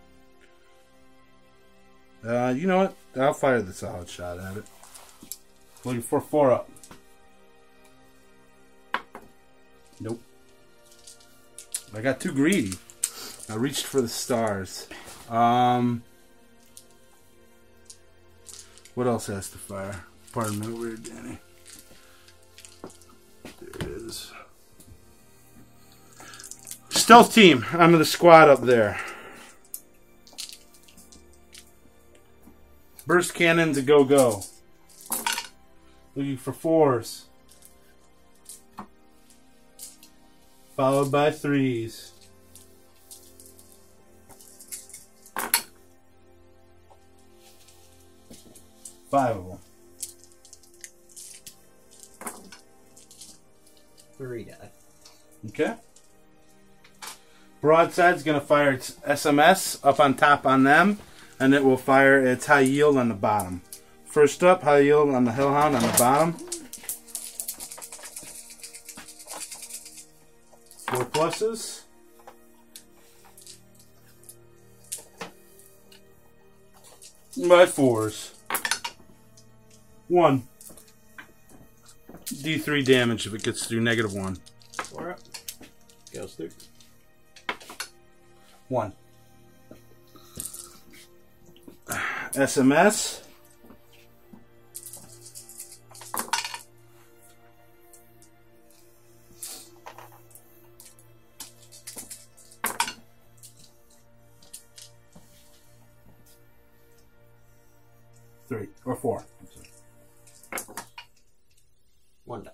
You know what? I'll fire the solid shot at it. Looking for 4 up. Nope. I got too greedy. I reached for the stars. What else has to fire? Pardon me, weird Danny. There it is. Stealth team. I'm in the squad up there. Burst cannons a go-go. Looking for 4s. Followed by 3s. Five of them. 3 die. Okay. Broadside's going to fire its SMS up on top on them, and it will fire its high yield on the bottom. First up, high yield on the Hellhound on the bottom. 4 pluses. By 4s. 1. D3 damage if it gets through -1. 4 up. Goes through. 1. SMS. Three or 4. 1 die.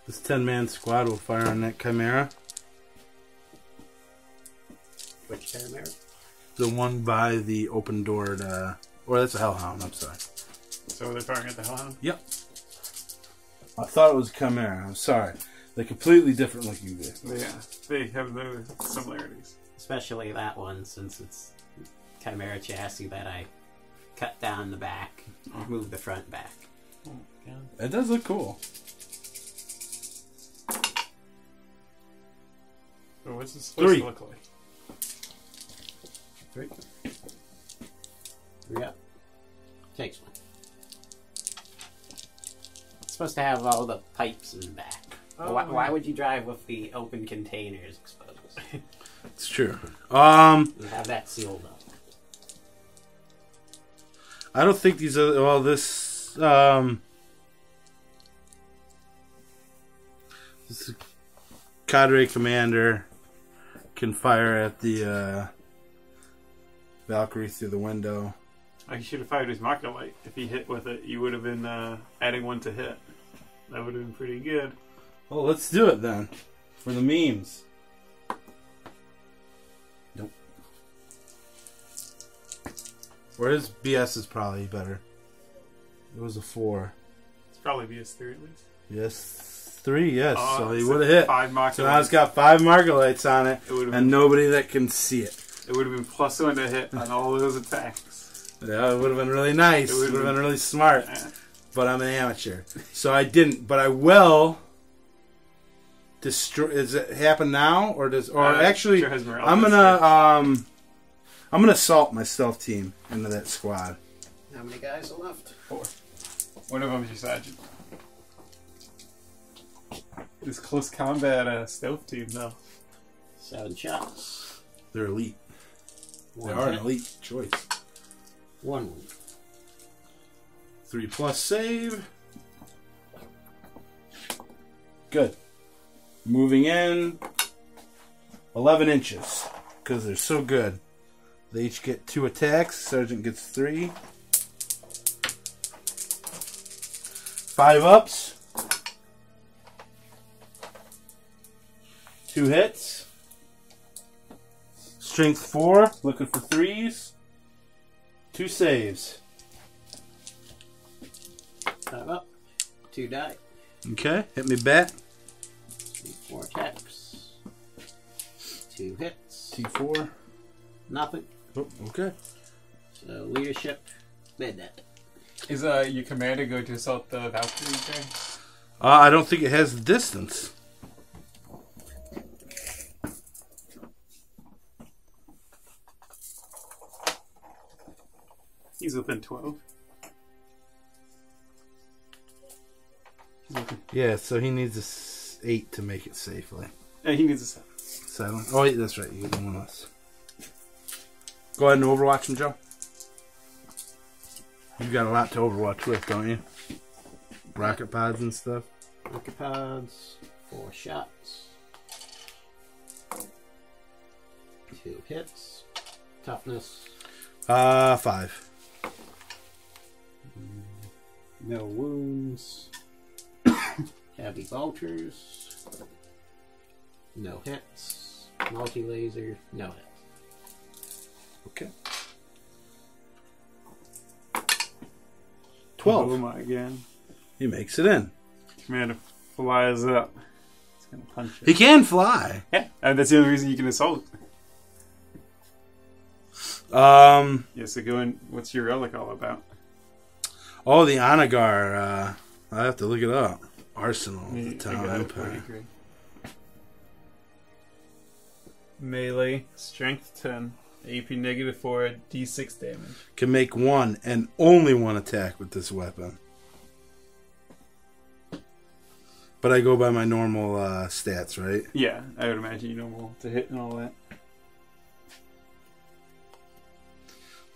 This 10-man squad will fire on that Chimera. Which Chimera? The one by the open doored, or that's a Hellhound, I'm sorry. So they're firing at the Hellhound? Yep. I thought it was Chimera, I'm sorry. They're completely different looking vehicles. Yeah, they have no similarities. Especially that one, since it's Chimera chassis that I cut down the back, moved the front back. Oh, God. It does look cool. So what's this supposed 3. to look like? 3. 3 up. Takes 1. It's supposed to have all the pipes in the back. Oh, why would you drive with the open containers exposed? It's true. You have that sealed up. I don't think these are, well, this cadre commander can fire at the Valkyrie through the window. Oh, he should have fired his marker light. If he hit with it, you would have been adding 1 to hit. That would have been pretty good. Well, let's do it then. For the memes. Nope. Or his BS is probably better. It was a 4. It's probably BS3 at least. Yes, 3, yes. So he it's would have hit. 5 marker So now it's lights. got 5 marker lights on it, It would've and been- nobody that can see it. It would have been +1 to hit on all those attacks. Yeah, it would have been really nice. It would have been really smart. Yeah. But I'm an amateur. So I didn't. But I will destroy. Does it happen now? Or does. Or actually, sure has morale I'm this gonna. I'm gonna assault my stealth team into that squad. How many guys are left? 4. One of them is your sergeant. This close combat stealth team, though. 7 shots. They're elite. They 1 are an hit. elite choice. 1 wound. 3+ save. Good. Moving in 11 inches because they're so good. They each get 2 attacks. Sergeant gets 3. 5 ups. 2 hits. Strength 4. Looking for 3s. 2 saves. 5 up. 2 die. Okay, hit me back. 4 attacks. 2 hits. T4. Nothing. Oh, okay. So leadership. Mid that. Is your commander going to assault the Valkyrie thing? I don't think it has the distance. He's within 12. Yeah, so he needs a 8 to make it safely. Yeah, he needs a 7. Silent. Oh, yeah, that's right. You get one less. Go ahead and overwatch him, Joe. You've got a lot to overwatch with, don't you? Rocket pods and stuff. Rocket pods. 4 shots. 2 hits. Toughness. 5. No wounds. Heavy bolters. No hits. Multi-laser. No hits. Okay. 12. Boom again. He makes it in. Commander flies up. He's gonna punch it. He can fly. Yeah, and that's the only reason you can assault. Yeah, so go in. What's your relic all about? Oh, the Onagar. I have to look it up. Arsenal of the I Town got it, Empire. 43. Melee, strength 10, AP -4, D6 damage. Can make 1 and only 1 attack with this weapon. But I go by my normal stats, right? Yeah, I would imagine you normal to hit and all that.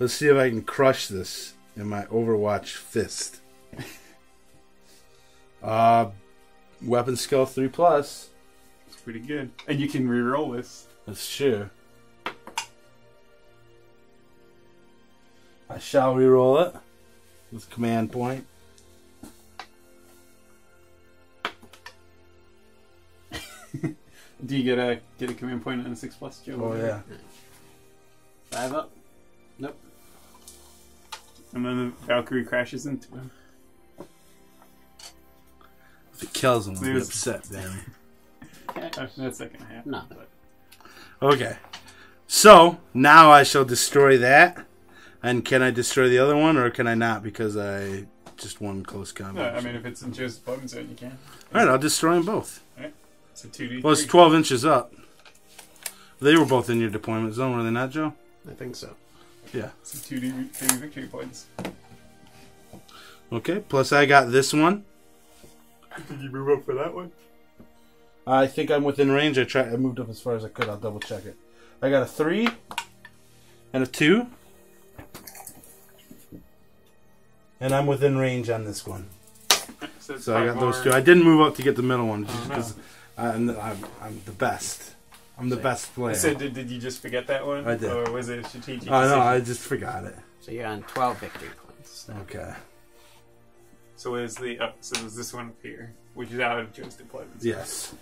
Let's see if I can crush this in my Overwatch fist. Weapon skill 3+. It's pretty good. And you can reroll this. That's true. I shall reroll it with command point. Do you get a command point on a 6+, Joe? Oh yeah. 5 up. Nope. And then the Valkyrie crashes into him. If it kills him, I'll be There's- upset, Danny. That's not gonna happen. No. But Okay. So, now I shall destroy that. And can I destroy the other one, or can I not because I just won close no, combat? I mean, if it's in Joe's deployment zone, you can. Alright, I'll destroy them both. It's a 2D. Well, it's 12 inches up. They were both in your deployment zone, were they not, Joe? I think so. Yeah. Some 2D victory points. Okay, plus I got this one. Did you move up for that one? I think I'm within range. I moved up as far as I could. I'll double check it. I got a 3 and a 2. And I'm within range on this one. So I got those 2. I didn't move up to get the middle one just because I'm the best. I'm the best player. So did you just forget that one? I did. Or was it a strategic Oh, no, decision? I just forgot it. So you're on 12 victory points. Okay. So where's the... so there's this one up here, which is out of Joe's deployment. Yes.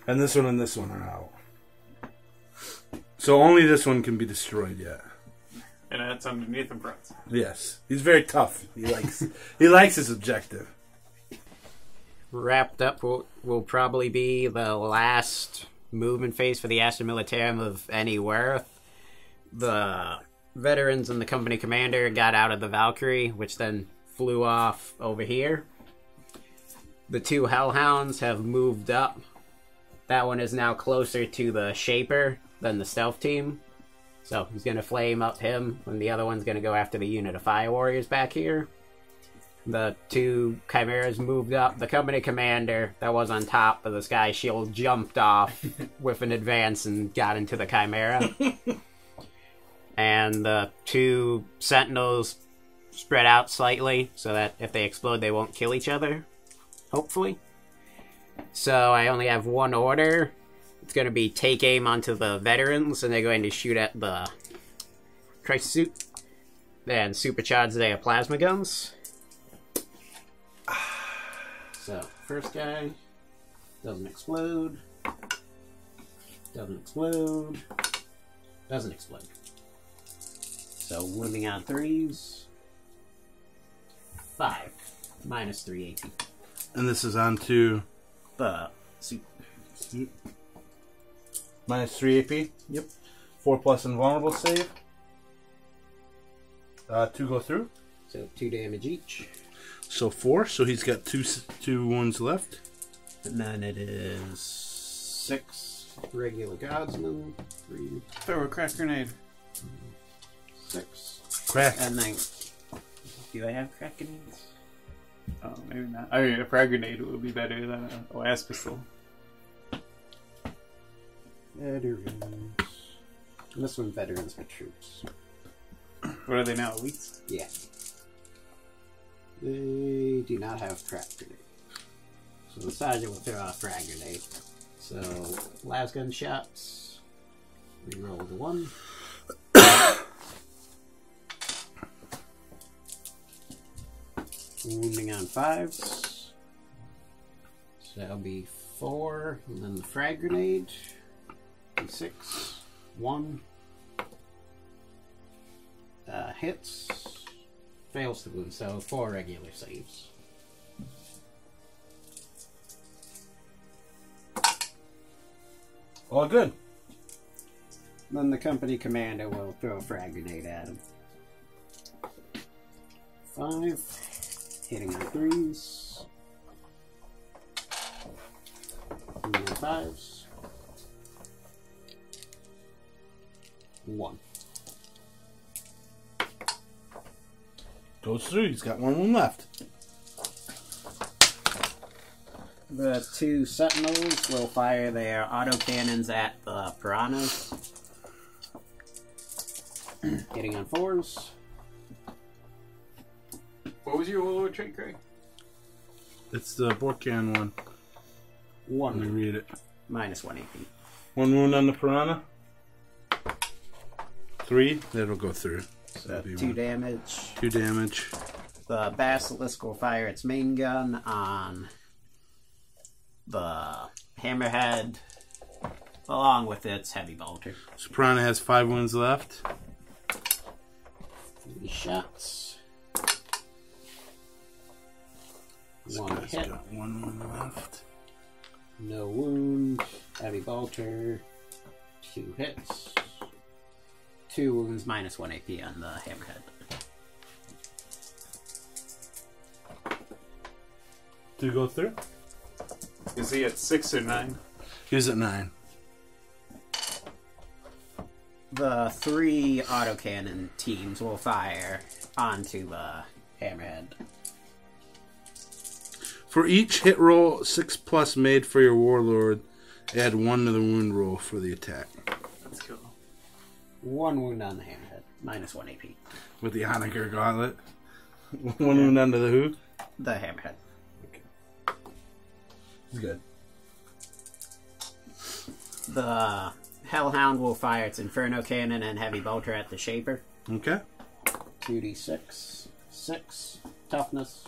And this one are out. So only this one can be destroyed yet. And that's underneath the front. Yes. He's very tough. He likes his objective. wrapped up will probably be the last movement phase for the Astra Militarum of any worth. The veterans and the company commander got out of the Valkyrie, which then flew off over here. The two Hellhounds have moved up. That one is now closer to the Shaper than the stealth team. So he's going to flame up him, and the other one's going to go after the unit of Fire Warriors back here. The two Chimeras moved up. The company commander that was on top of the Sky Shield jumped off with an advance and got into the Chimera. And the two Sentinels spread out slightly so that if they explode, they won't kill each other. Hopefully. So I only have one order. It's going to be take aim onto the veterans, and they're going to shoot at the Christ suit and supercharge their plasma guns. So, first guy doesn't explode, doesn't explode, doesn't explode. So, wounding on 3s. 5. Minus 3 AP. And this is on to The suit. minus 3 AP. Yep. 4+ invulnerable save. 2 go through. So, 2 damage each. So 4. So he's got two wounds left. And then it is 6 regular guardsmen. 3, Throw a crack grenade. 6. Crack. And then, do I have crack grenades? Oh, maybe not. I mean, a frag grenade would be better than a las pistol. Veterans. And this one, veterans for troops. What are they now, elites? Yeah. They do not have crack grenade. So the sergeant will throw out a frag grenade. So, las gun shots. Reroll the 1. Wounding on 5s. So that'll be 4. And then the frag grenade. 6. 1. Hits. Fails to wound, so 4 regular saves. All good. Then the company commander will throw a frag grenade at him. 5. Hitting on 3s. And on 5s. 1. Goes through. He's got one left. The 2 sentinels will fire their autocannons at the piranhas. Hitting on 4s. What was your warlord trait, Greg? It's the Borkan one. 1. Let me read it. Minus 1 AP. 1 wound on the piranha. 3. That'll go through. So 2 damage. 2 damage. The basilisk will fire its main gun on the hammerhead, along with its heavy bolter. So piranha has 5 wounds left. 3 shots. This 1 guy's hit. got 1 wound left. No wound. Heavy bolter. 2 hits. 2 wounds, minus 1 AP on the hammerhead. Do you go through? Is he at 6 or 9? He's at 9. The 3 autocannon teams will fire onto the hammerhead. For each hit roll 6+ made for your warlord, add 1 to the wound roll for the attack. That's cool. 1 wound on the hammerhead, minus 1 AP. With the Onager gauntlet. 1 wound under the who? The hammerhead. He's good. The Hellhound will fire its Inferno Cannon and Heavy Bolter at the Shaper. Okay. 2d6. 6. Toughness.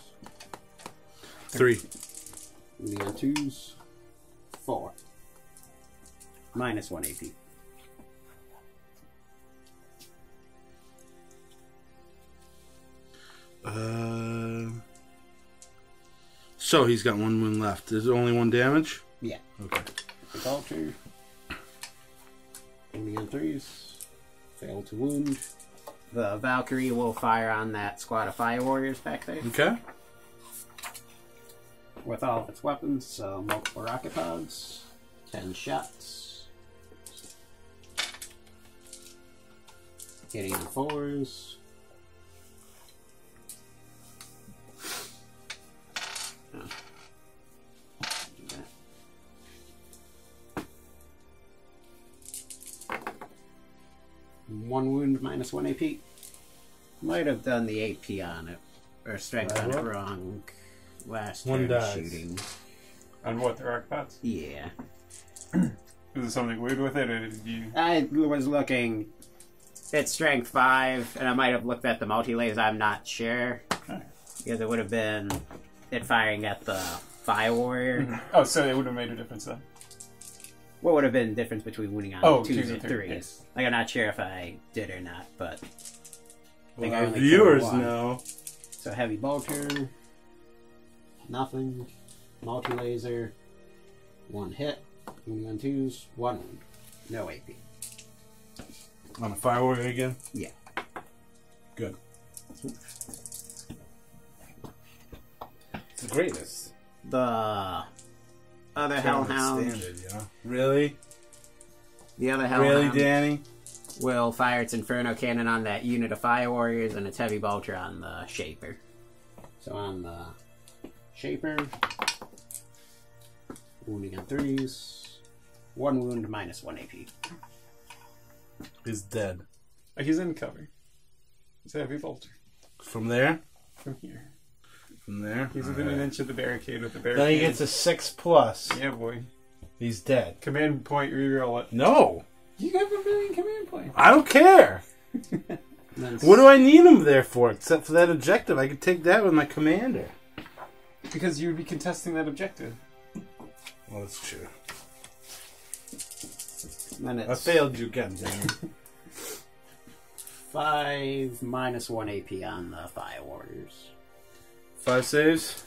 3. Moving on 2s. 4. Minus 1 AP. So he's got 1 wound left. Is it only 1 damage? Yeah. Okay. The Vulture. Only on 3s. Fail to wound. The Valkyrie will fire on that squad of Fire Warriors back there. Okay. With all of its weapons, so multiple rocket pods. 10 shots. Hitting on 4s. One wound minus 1 AP. Might have done the AP on it, or strength on it wrong last One turn dies. shooting. On what, the rock pots? Yeah. Is there something weird with it, or did you... I was looking. It's strength 5, and I might have looked at the multi-laser, I'm not sure. Okay. Because it would have been it firing at the Fire Warrior. Oh, so it would have made a difference then. What would have been the difference between winning on 2s twos and and 3s? yes. Like, I'm not sure if I did or not, but... I think I Well, only viewers killed one. know. So heavy bolter, nothing, multi-laser, 1 hit, winning on 2s, 1 wound, no AP. On a Fire Warrior again? Yeah. Good. It's the greatest. The other Hellhound, Standard, you know? Really? the other Really, Hellhound Danny? will fire its Inferno Cannon on that unit of Fire Warriors and its Heavy Bolter on the Shaper. So on the Shaper, wounding on 3s, 1 wound minus 1 AP. He's dead. Oh, he's in cover. It's a heavy bolter. From there? From here. From there? He's within an inch of the barricade with the barricade. Then he gets a 6+. Yeah, boy. He's dead. Command point, reroll it. No! You have a million command points. I don't care! Then What do I need him there for, except for that objective? I could take that with my commander. Because you would be contesting that objective. Well, that's true. Then I it's failed you again, Danny. 5 minus 1 AP on the Fire Warriors. 5 saves.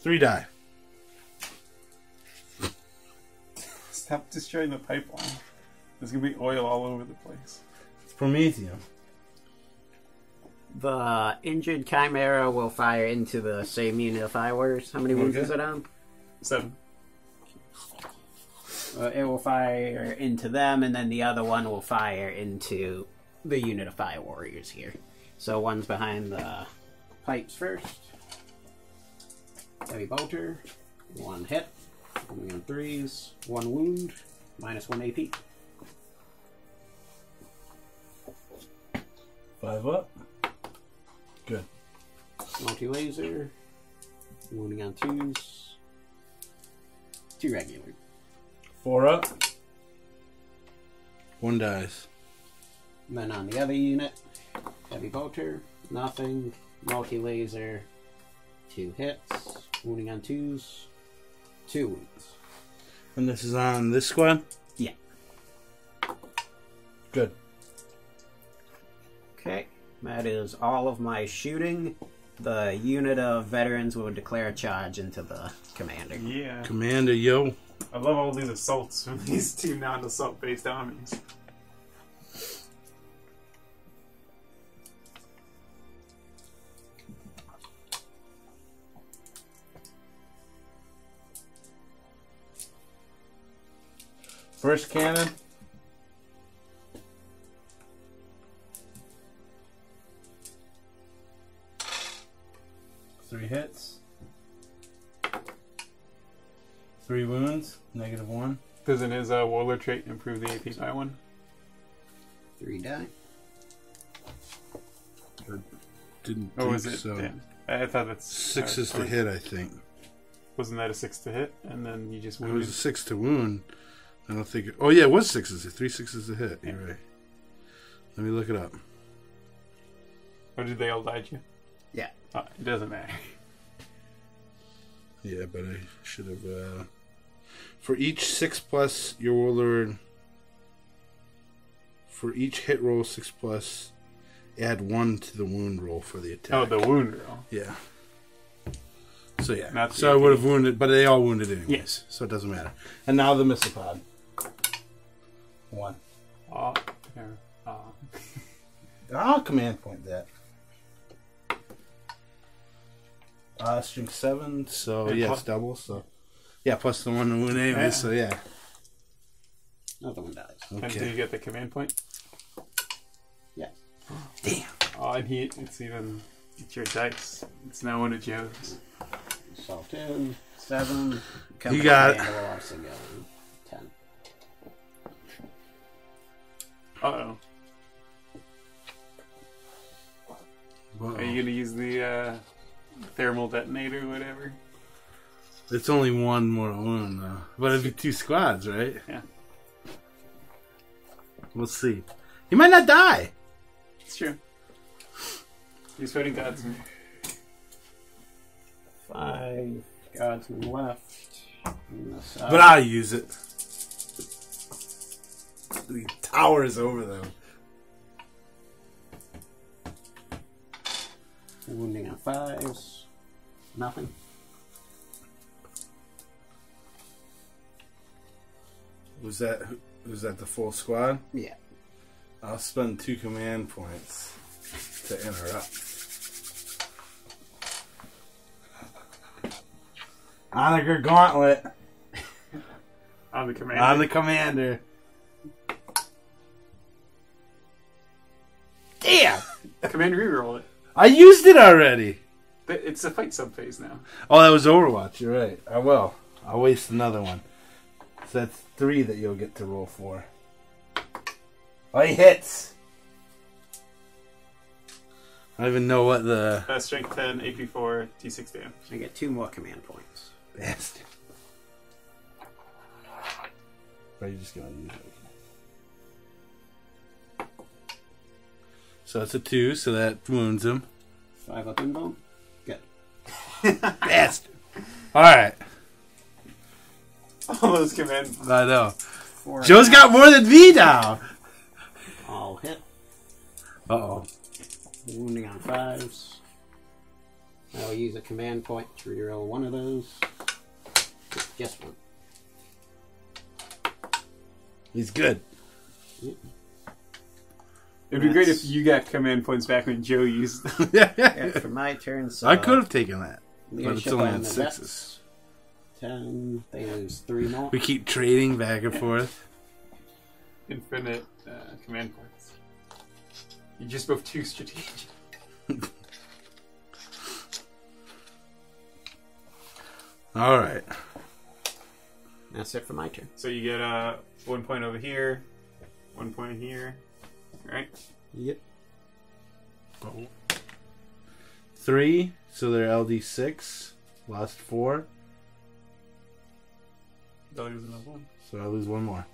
3 die. Stop destroying the pipeline. There's gonna be oil all over the place. It's Prometheum. The injured Chimera will fire into the same unit of Fire Warriors. How many wounds Okay. is it on? 7. It will fire into them, and then the other one will fire into the unit of Fire Warriors here. So one's behind the pipes first. Heavy bolter, 1 hit, only on 3s, 1 wound, minus 1 AP. 5 up. Good. Multi-laser, wounding on 2s, 2 regular. 4 up. 1 dies. And then on the other unit, heavy bolter, nothing, multi-laser, 2 hits, wounding on 2s, 2 wounds. And this is on this squad? Yeah. Good. Okay, that is all of my shooting. The unit of veterans will declare a charge into the commander. Yeah. Commander, yo. I love all these assaults from these 2 non-assault based armies. First cannon. Three hits. 3 wounds. -1. Doesn't his warlord trait improve the AP by 1? 3 die. Didn't Or think was it? so. Damn. I thought that's 6 is to hit, I think. Wasn't that a 6 to hit? And then you just It was wounded? a 6 to wound. I don't think. Oh yeah, it was 6s. 3 6s to hit. You're right. Let me look it up. Or did they all die to you? Yeah. It doesn't matter. Yeah, but I should have. For each 6+, your warlord. For each hit roll 6+, add 1 to the wound roll for the attack. Oh, the wound roll. Yeah. So yeah. Not So I would have wounded, but they all wounded anyways. Yes. So it doesn't matter. And now the Missile 1. Oh, there. Oh. I'll command point that. String 7, so And yeah, plus- it's double. So yeah, plus the 1 wound anyway. Yeah. So yeah. Another one dies. And do you Okay. get the command point? Yes. Damn. Oh, and it's your dice. It's now one of Joe's. So 2, 7. You got it. Will also go 10. Uh-oh. Are you gonna use the thermal detonator or whatever? It's only 1 more wound though. But it'd be 2 squads, right? Yeah. We'll see. He might not die. It's true. He's fighting gods. 5 guardsmen left. On the side. But I'll use it. He towers over them. Wounding on 5s. Nothing. Was that the full squad? Yeah. I'll spend 2 command points to interrupt. Onager Gauntlet On the commander. on the commander. Damn! Commander reroll it. I used it already. It's a fight sub phase now. Oh, that was Overwatch. You're right. I will. I'll waste another one. So that's 3 that you'll get to roll for. Oh, he hits. I don't even know what the Strength 10, AP 4, T6 damage. I get 2 more command points. bastard. Or are you just gonna use it? So it's a 2, so that wounds him. 5 up in bone. Good. Bastard. Alright. All those command. I know. 4 Joe's got more than me now. all hit. Uh-oh. Wounding on 5s. I will use a command point to reroll 1 of those. Just 1. He's good. It'd be great if you got command points back when Joe used them. Yeah, for my turn, so I could have taken that. But it's leadership only on on the 6s. vets. 10. They lose 3 more. We keep trading back and forth. Infinite command points. You just both too strategic. Alright. That's it for my turn. So you get 1 point over here, 1 point here, right? Yep. 3, so they're LD6. Lost 4, They'll lose another one. so I lose 1 more.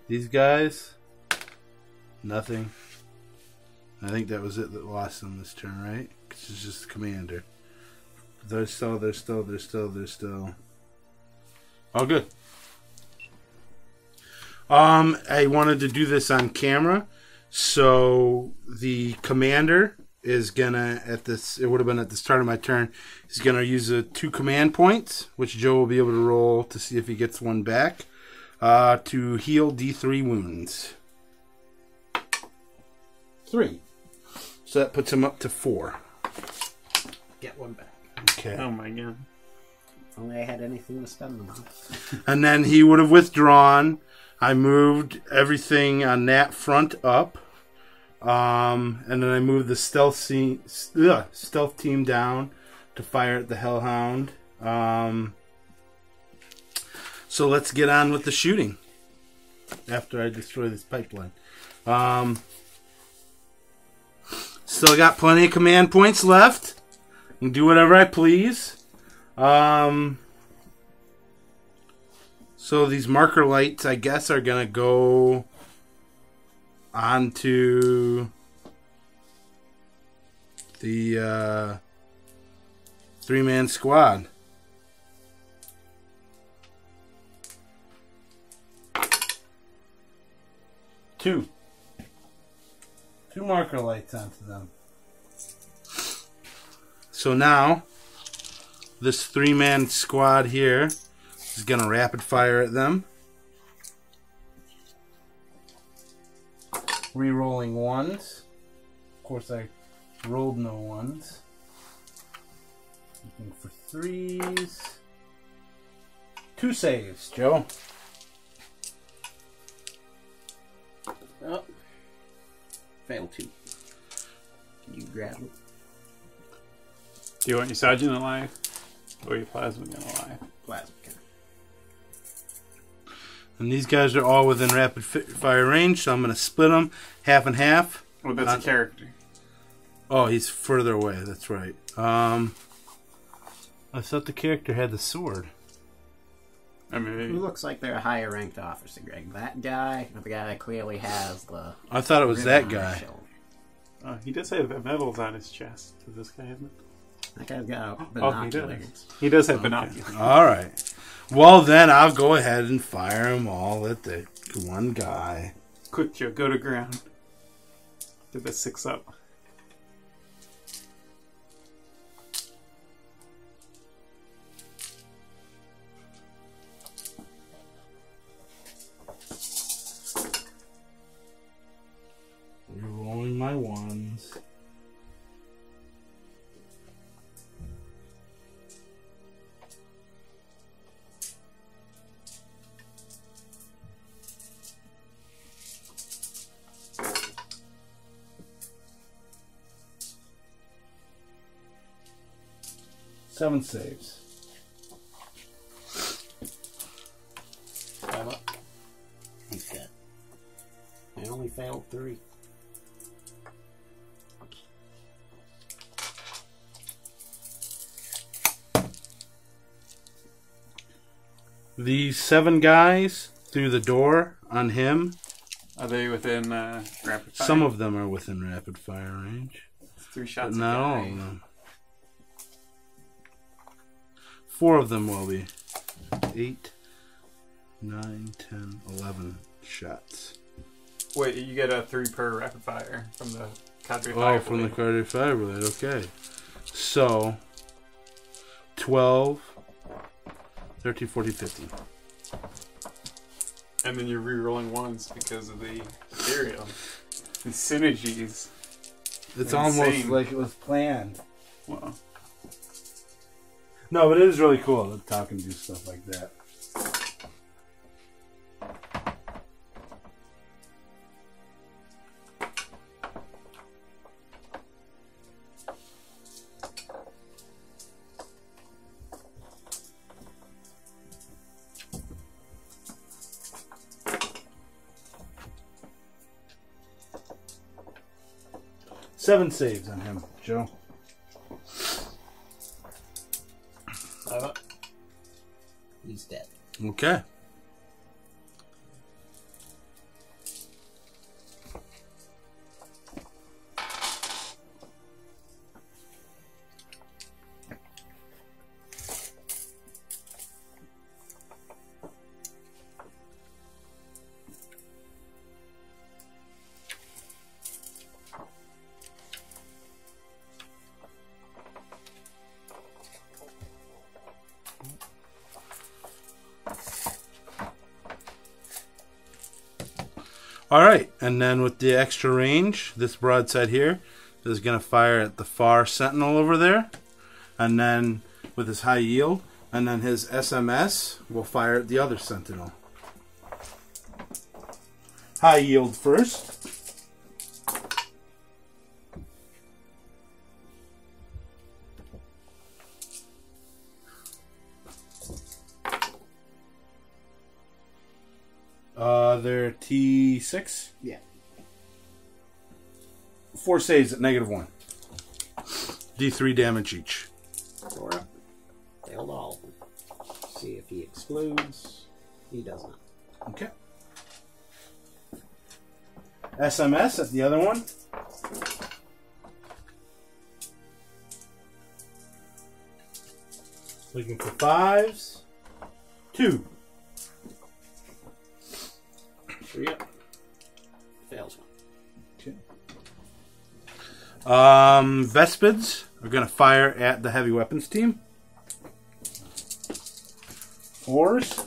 These guys, nothing. I think that was it that lost them this turn, right? 'Cause it's just commander. They're still. All good. I wanted to do this on camera, so the commander is gonna it would have been at the start of my turn. He's gonna use 2 command points, which Joe will be able to roll to see if he gets 1 back, to heal D3 wounds. 3. So that puts him up to 4. Get 1 back. Okay. Oh my god. If only I had anything to spend them on. And then he would have withdrawn. I moved everything on that front up. And then I moved the stealth team down to fire at the Hellhound. So let's get on with the shooting after I destroy this pipeline. Still got plenty of command points left. Can do whatever I please. So these marker lights, I guess, are gonna go onto the 3-man squad. 2. 2 marker lights onto them. So now, this 3-man squad here is going to rapid fire at them. Re-rolling 1s. Of course, I rolled no 1s. Looking for 3s. 2 saves, Joe. Oh. Failed 2. Can you grab it? Do you want your sergeant alive? Or your plasma gun alive? Plasma gun. And these guys are all within rapid fire range, so I'm going to split them half and half. Well, that's a character. Oh, he's further away. That's right. I thought the character had the sword. I mean, Who looks like they're a higher ranked officer, Greg? That guy, or the guy that clearly has the. I thought it was ribbon that on his guy. shoulder? he does have medals on his chest. Does this guy have it? That guy's got Oh, binoculars. he does have Okay. binoculars. All right. Well, then I'll go ahead and fire them all at the one guy. Quick, Joe, go to ground. Did the 6 up. Rerolling my 1s. Seven saves. Five up. He's dead. I only failed 3. The 7 guys through the door on him. Are they within rapid fire? Some of them are within rapid fire range, 3 shots. but not a all guy. of them. 4 of them will be. 8, 9, 10, 11 shots. Wait, you get a 3 per rapid fire from the cadre Oh, fire. from the blade. Carter Fire Blade, okay. So, 12, 13, 14, 15. And then you're re-rolling 1s because of the material. The synergies. It's Insane. almost like it was planned. Well, No, but it is really cool to talk and do stuff like that. Seven saves on him, Joe. 5 up. He's dead. Okay. All right, and then with the extra range, this broadside here is going to fire at the far sentinel over there, and then with his high yield, and then his SMS will fire at the other sentinel. High yield first. They're T6. Yeah. 4 saves at -1. D3 damage each. 4 up. Failed all of them. See if he explodes. He does not. Okay. SMS at the other one. Looking for 5s. 2. 3 up. Fails one. Vespids are going to fire at the heavy weapons team. 4s.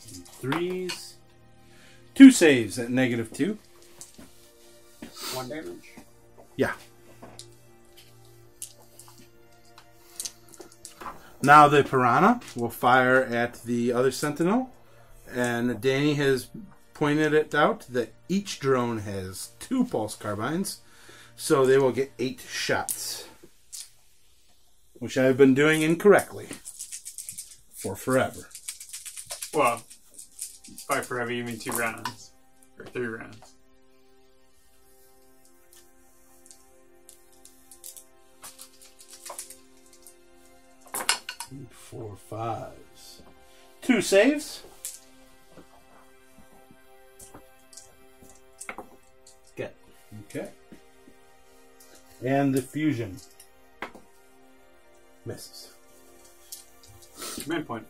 And 3s. 2 saves at -2. 1 damage. Yeah. Now the Piranha will fire at the other Sentinel. And Danny has pointed it out that each drone has 2 pulse carbines. So they will get 8 shots. Which I've been doing incorrectly. For forever. Well, by forever you mean 2 rounds. Or 3 rounds. 4 5s. 2 saves. Good. Okay. And the fusion misses. Command point.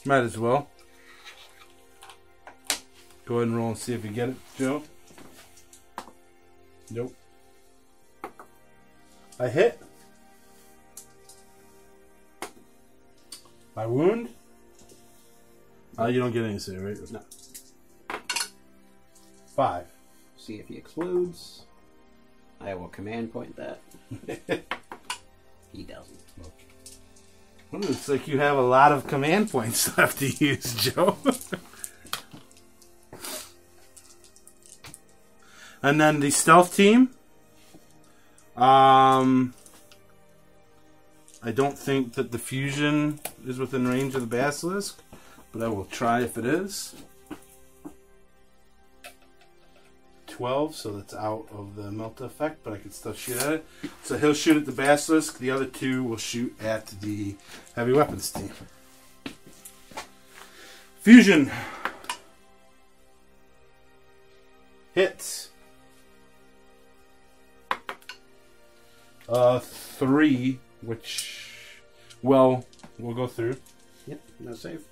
Might as well. Go ahead and roll and see if you get it, Joe. Nope. I hit. I wound. You don't get any save, right? No. 5. See if he explodes. I will command point that. He doesn't. Well, looks like you have a lot of command points left to use, Joe. And then the stealth team. I don't think that the fusion is within range of the basilisk, but I will try if it is. 12, so that's out of the melt effect, but I can still shoot at it. So he'll shoot at the basilisk. The other 2 will shoot at the heavy weapons team. Fusion hits. 3, which we'll go through. Yep, no save.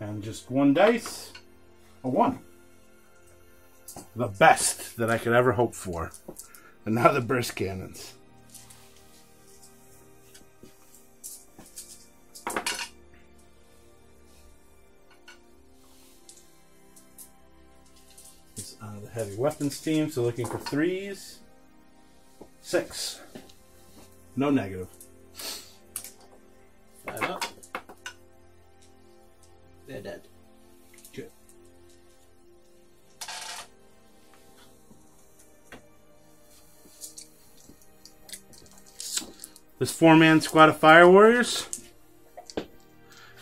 And just 1 dice. A 1. The best that I could ever hope for. And now the burst cannons. It's the heavy weapons team, so looking for 3s. 6. No negative. 5 up. They're dead. Good. This 4-man squad of fire warriors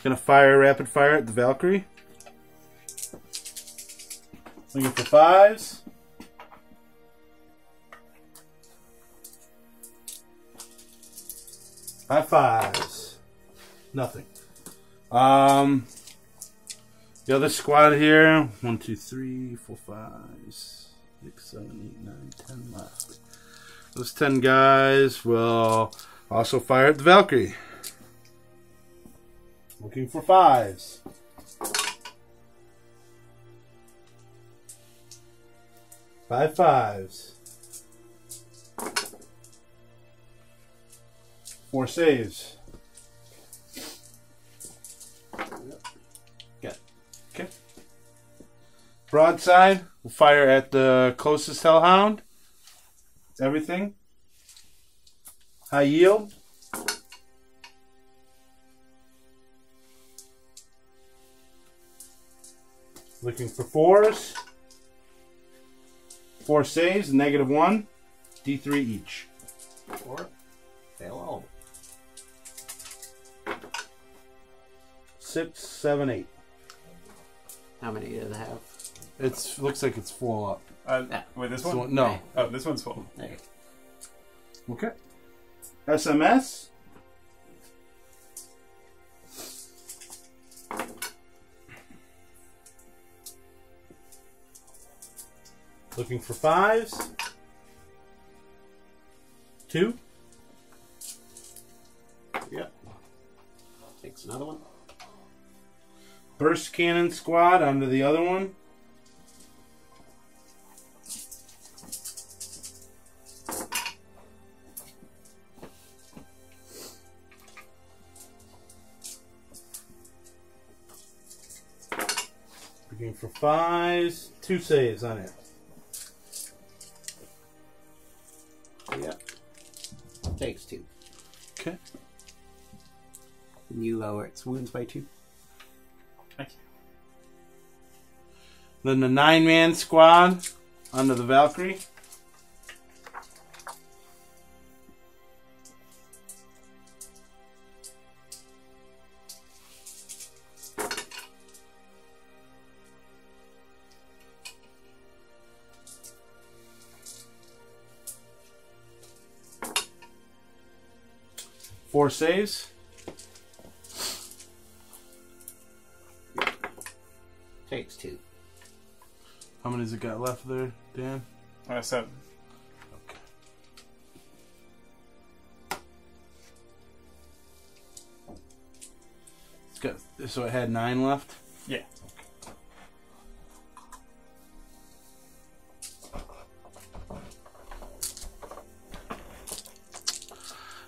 gonna fire rapid fire at the Valkyrie. Looking for 5s. 5 5s. Nothing. The other squad here. 1, 2, 3, 4, 5, 6, 7, 8, 9, 10 left. Those 10 guys will also fire at the Valkyrie. Looking for 5s. 5 5s. 4 saves. Good. Okay. Broadside will fire at the closest hellhound. Everything. High yield. Looking for 4s. 4 saves, -1. D3 each. 4. Fail all. 6, 7, 8. How many do they have? It looks like it's full up. Wait, this This one? one- no. Oh, this one's full. There. Okay. SMS. Looking for 5s. 2. Yep. Takes another one. Burst Cannon Squad onto the other one. Looking for 5s. 2 saves on it. Yep. Takes 2. Okay. And you lower its wounds by 2. Thank you. Then the 9-man squad onto the Valkyrie. Four saves. Takes 2. How many's it got left there, Dan? 7. Okay. It's got, so it had 9 left? Yeah.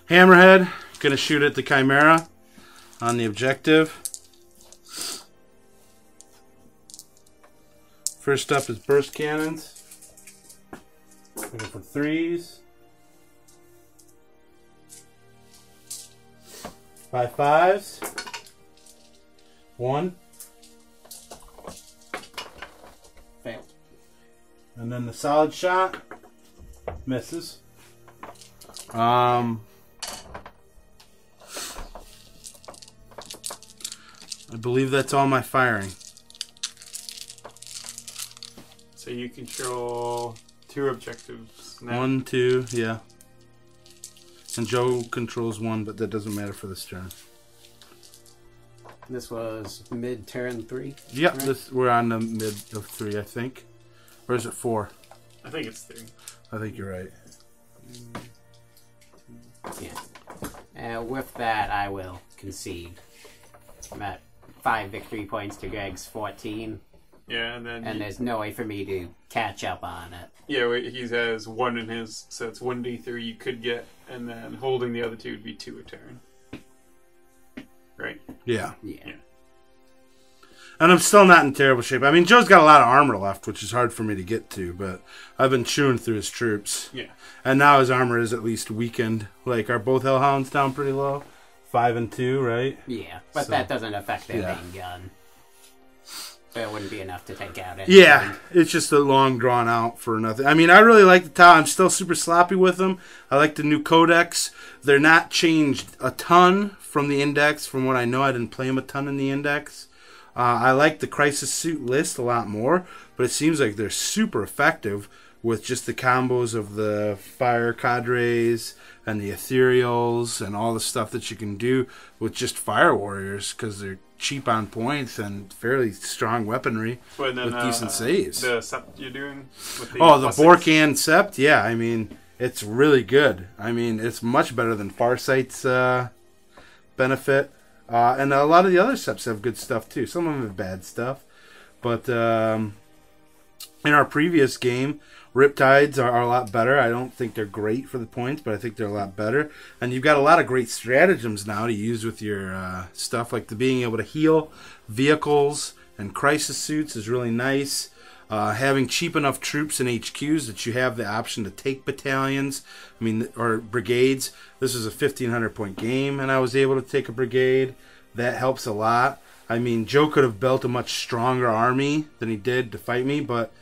Hammerhead, gonna shoot at the Chimera on the objective. First up is burst cannons. Looking for 3s. 5 5s. 1. Failed. And then the solid shot misses. I believe that's all my firing. So you control 2 objectives now. 1, 2, yeah. And Joe controls 1, but that doesn't matter for this turn. This was mid-turn 3? Yep, right? we're on the mid of 3, I think. Or is it 4? I think it's 3. I think you're right. Yeah. With that, I will concede. I'm at 5 victory points to Greg's 14. Yeah, and then... And there's no way for me to catch up on it. Yeah, he has 1 in his, so it's 1d3 you could get, and then holding the other 2 would be 2 a turn. Right? Yeah. Yeah. And I'm still not in terrible shape. I mean, Joe's got a lot of armor left, which is hard for me to get to, but I've been chewing through his troops. Yeah. And now his armor is at least weakened. Like, are both Hellhounds down pretty low? 5 and 2, right? Yeah, but So, that doesn't affect their yeah. main gun. So it wouldn't be enough to take out anything. Yeah, it's just a long drawn out for nothing. I mean, I really like the Tau. I'm still super sloppy with them. I like the new codex. They're not changed a ton from the index. From what I know, I didn't play them a ton in the index. I like the Crisis Suit list a lot more, but it seems like they're super effective with just the combos of the fire cadres and the ethereals and all the stuff that you can do with just fire warriors because they're cheap on points and fairly strong weaponry But then, with decent saves. The sept you're doing? With the The +6? Borkan Sept, yeah, I mean, it's really good. I mean, it's much better than Farsight's benefit. And a lot of the other Septs have good stuff too. Some of them have bad stuff. But in our previous game, Riptides are a lot better. I don't think they're great for the points, but I think they're a lot better. And you've got a lot of great stratagems now to use with your stuff, like the being able to heal vehicles and crisis suits is really nice. Having cheap enough troops and HQs that you have the option to take battalions, or brigades. This is a 1,500 point game, and I was able to take a brigade. That helps a lot. I mean, Joe could have built a much stronger army than he did to fight me, but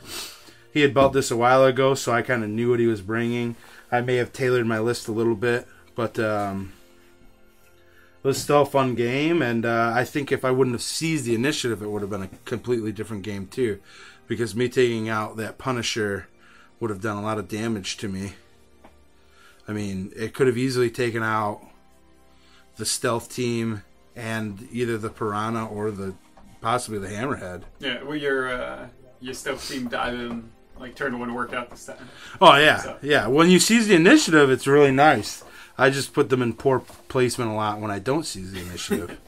he had built this a while ago, so I kind of knew what he was bringing. I may have tailored my list a little bit, but it was still a fun game, and I think if I wouldn't have seized the initiative, it would have been a completely different game too, because me taking out that Punisher would have done a lot of damage to me. I mean, it could have easily taken out the stealth team and either the Piranha or possibly the Hammerhead. Yeah, well, your stealth team died in turn 1 worked out this time. Oh yeah, So. yeah. When you seize the initiative, it's really nice. I just put them in poor placement a lot when I don't seize the initiative.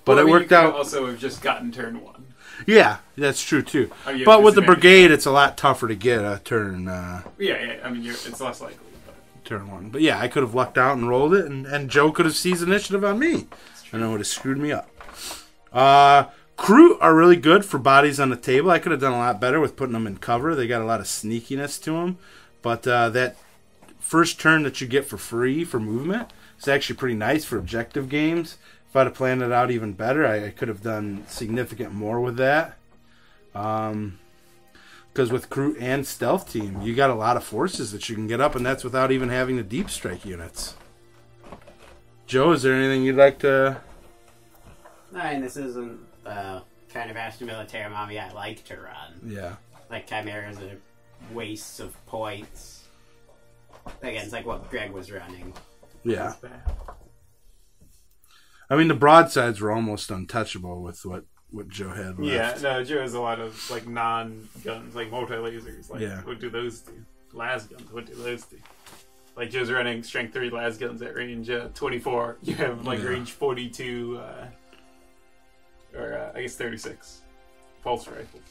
But Well, I it mean, worked you could out. Also, have just gotten turn 1. Yeah, that's true too. Oh, yeah, But with the disadvantage. brigade, it's a lot tougher to get a turn Yeah. I mean, it's less likely. But turn 1. But yeah, I could have lucked out and rolled it, and Joe could have seized initiative on me, and it would have screwed me up. Crew are really good for bodies on the table. I could have done a lot better with putting them in cover. They got a lot of sneakiness to them. But that first turn that you get for free for movement is actually pretty nice for objective games. If I'd have planned it out even better, I could have done significant more with that. Because with crew and stealth team, you got a lot of forces that you can get up, and that's without even having the deep strike units. Joe, is there anything you'd like to... I mean, this isn't the kind of Astra Militarum army I like to run. Yeah. Like, Chimeras are wastes of points. Again, it's like what Greg was running. Yeah. I mean, the broadsides were almost untouchable with what Joe had left. yeah, no, Joe has a lot of like non-guns, like multi-lasers. Like, Yeah. what do those do? Las guns, what do those do? Like, Joe's running strength 3 las guns at range 24. You have like Yeah. range 42, or I guess 36 pulse rifles.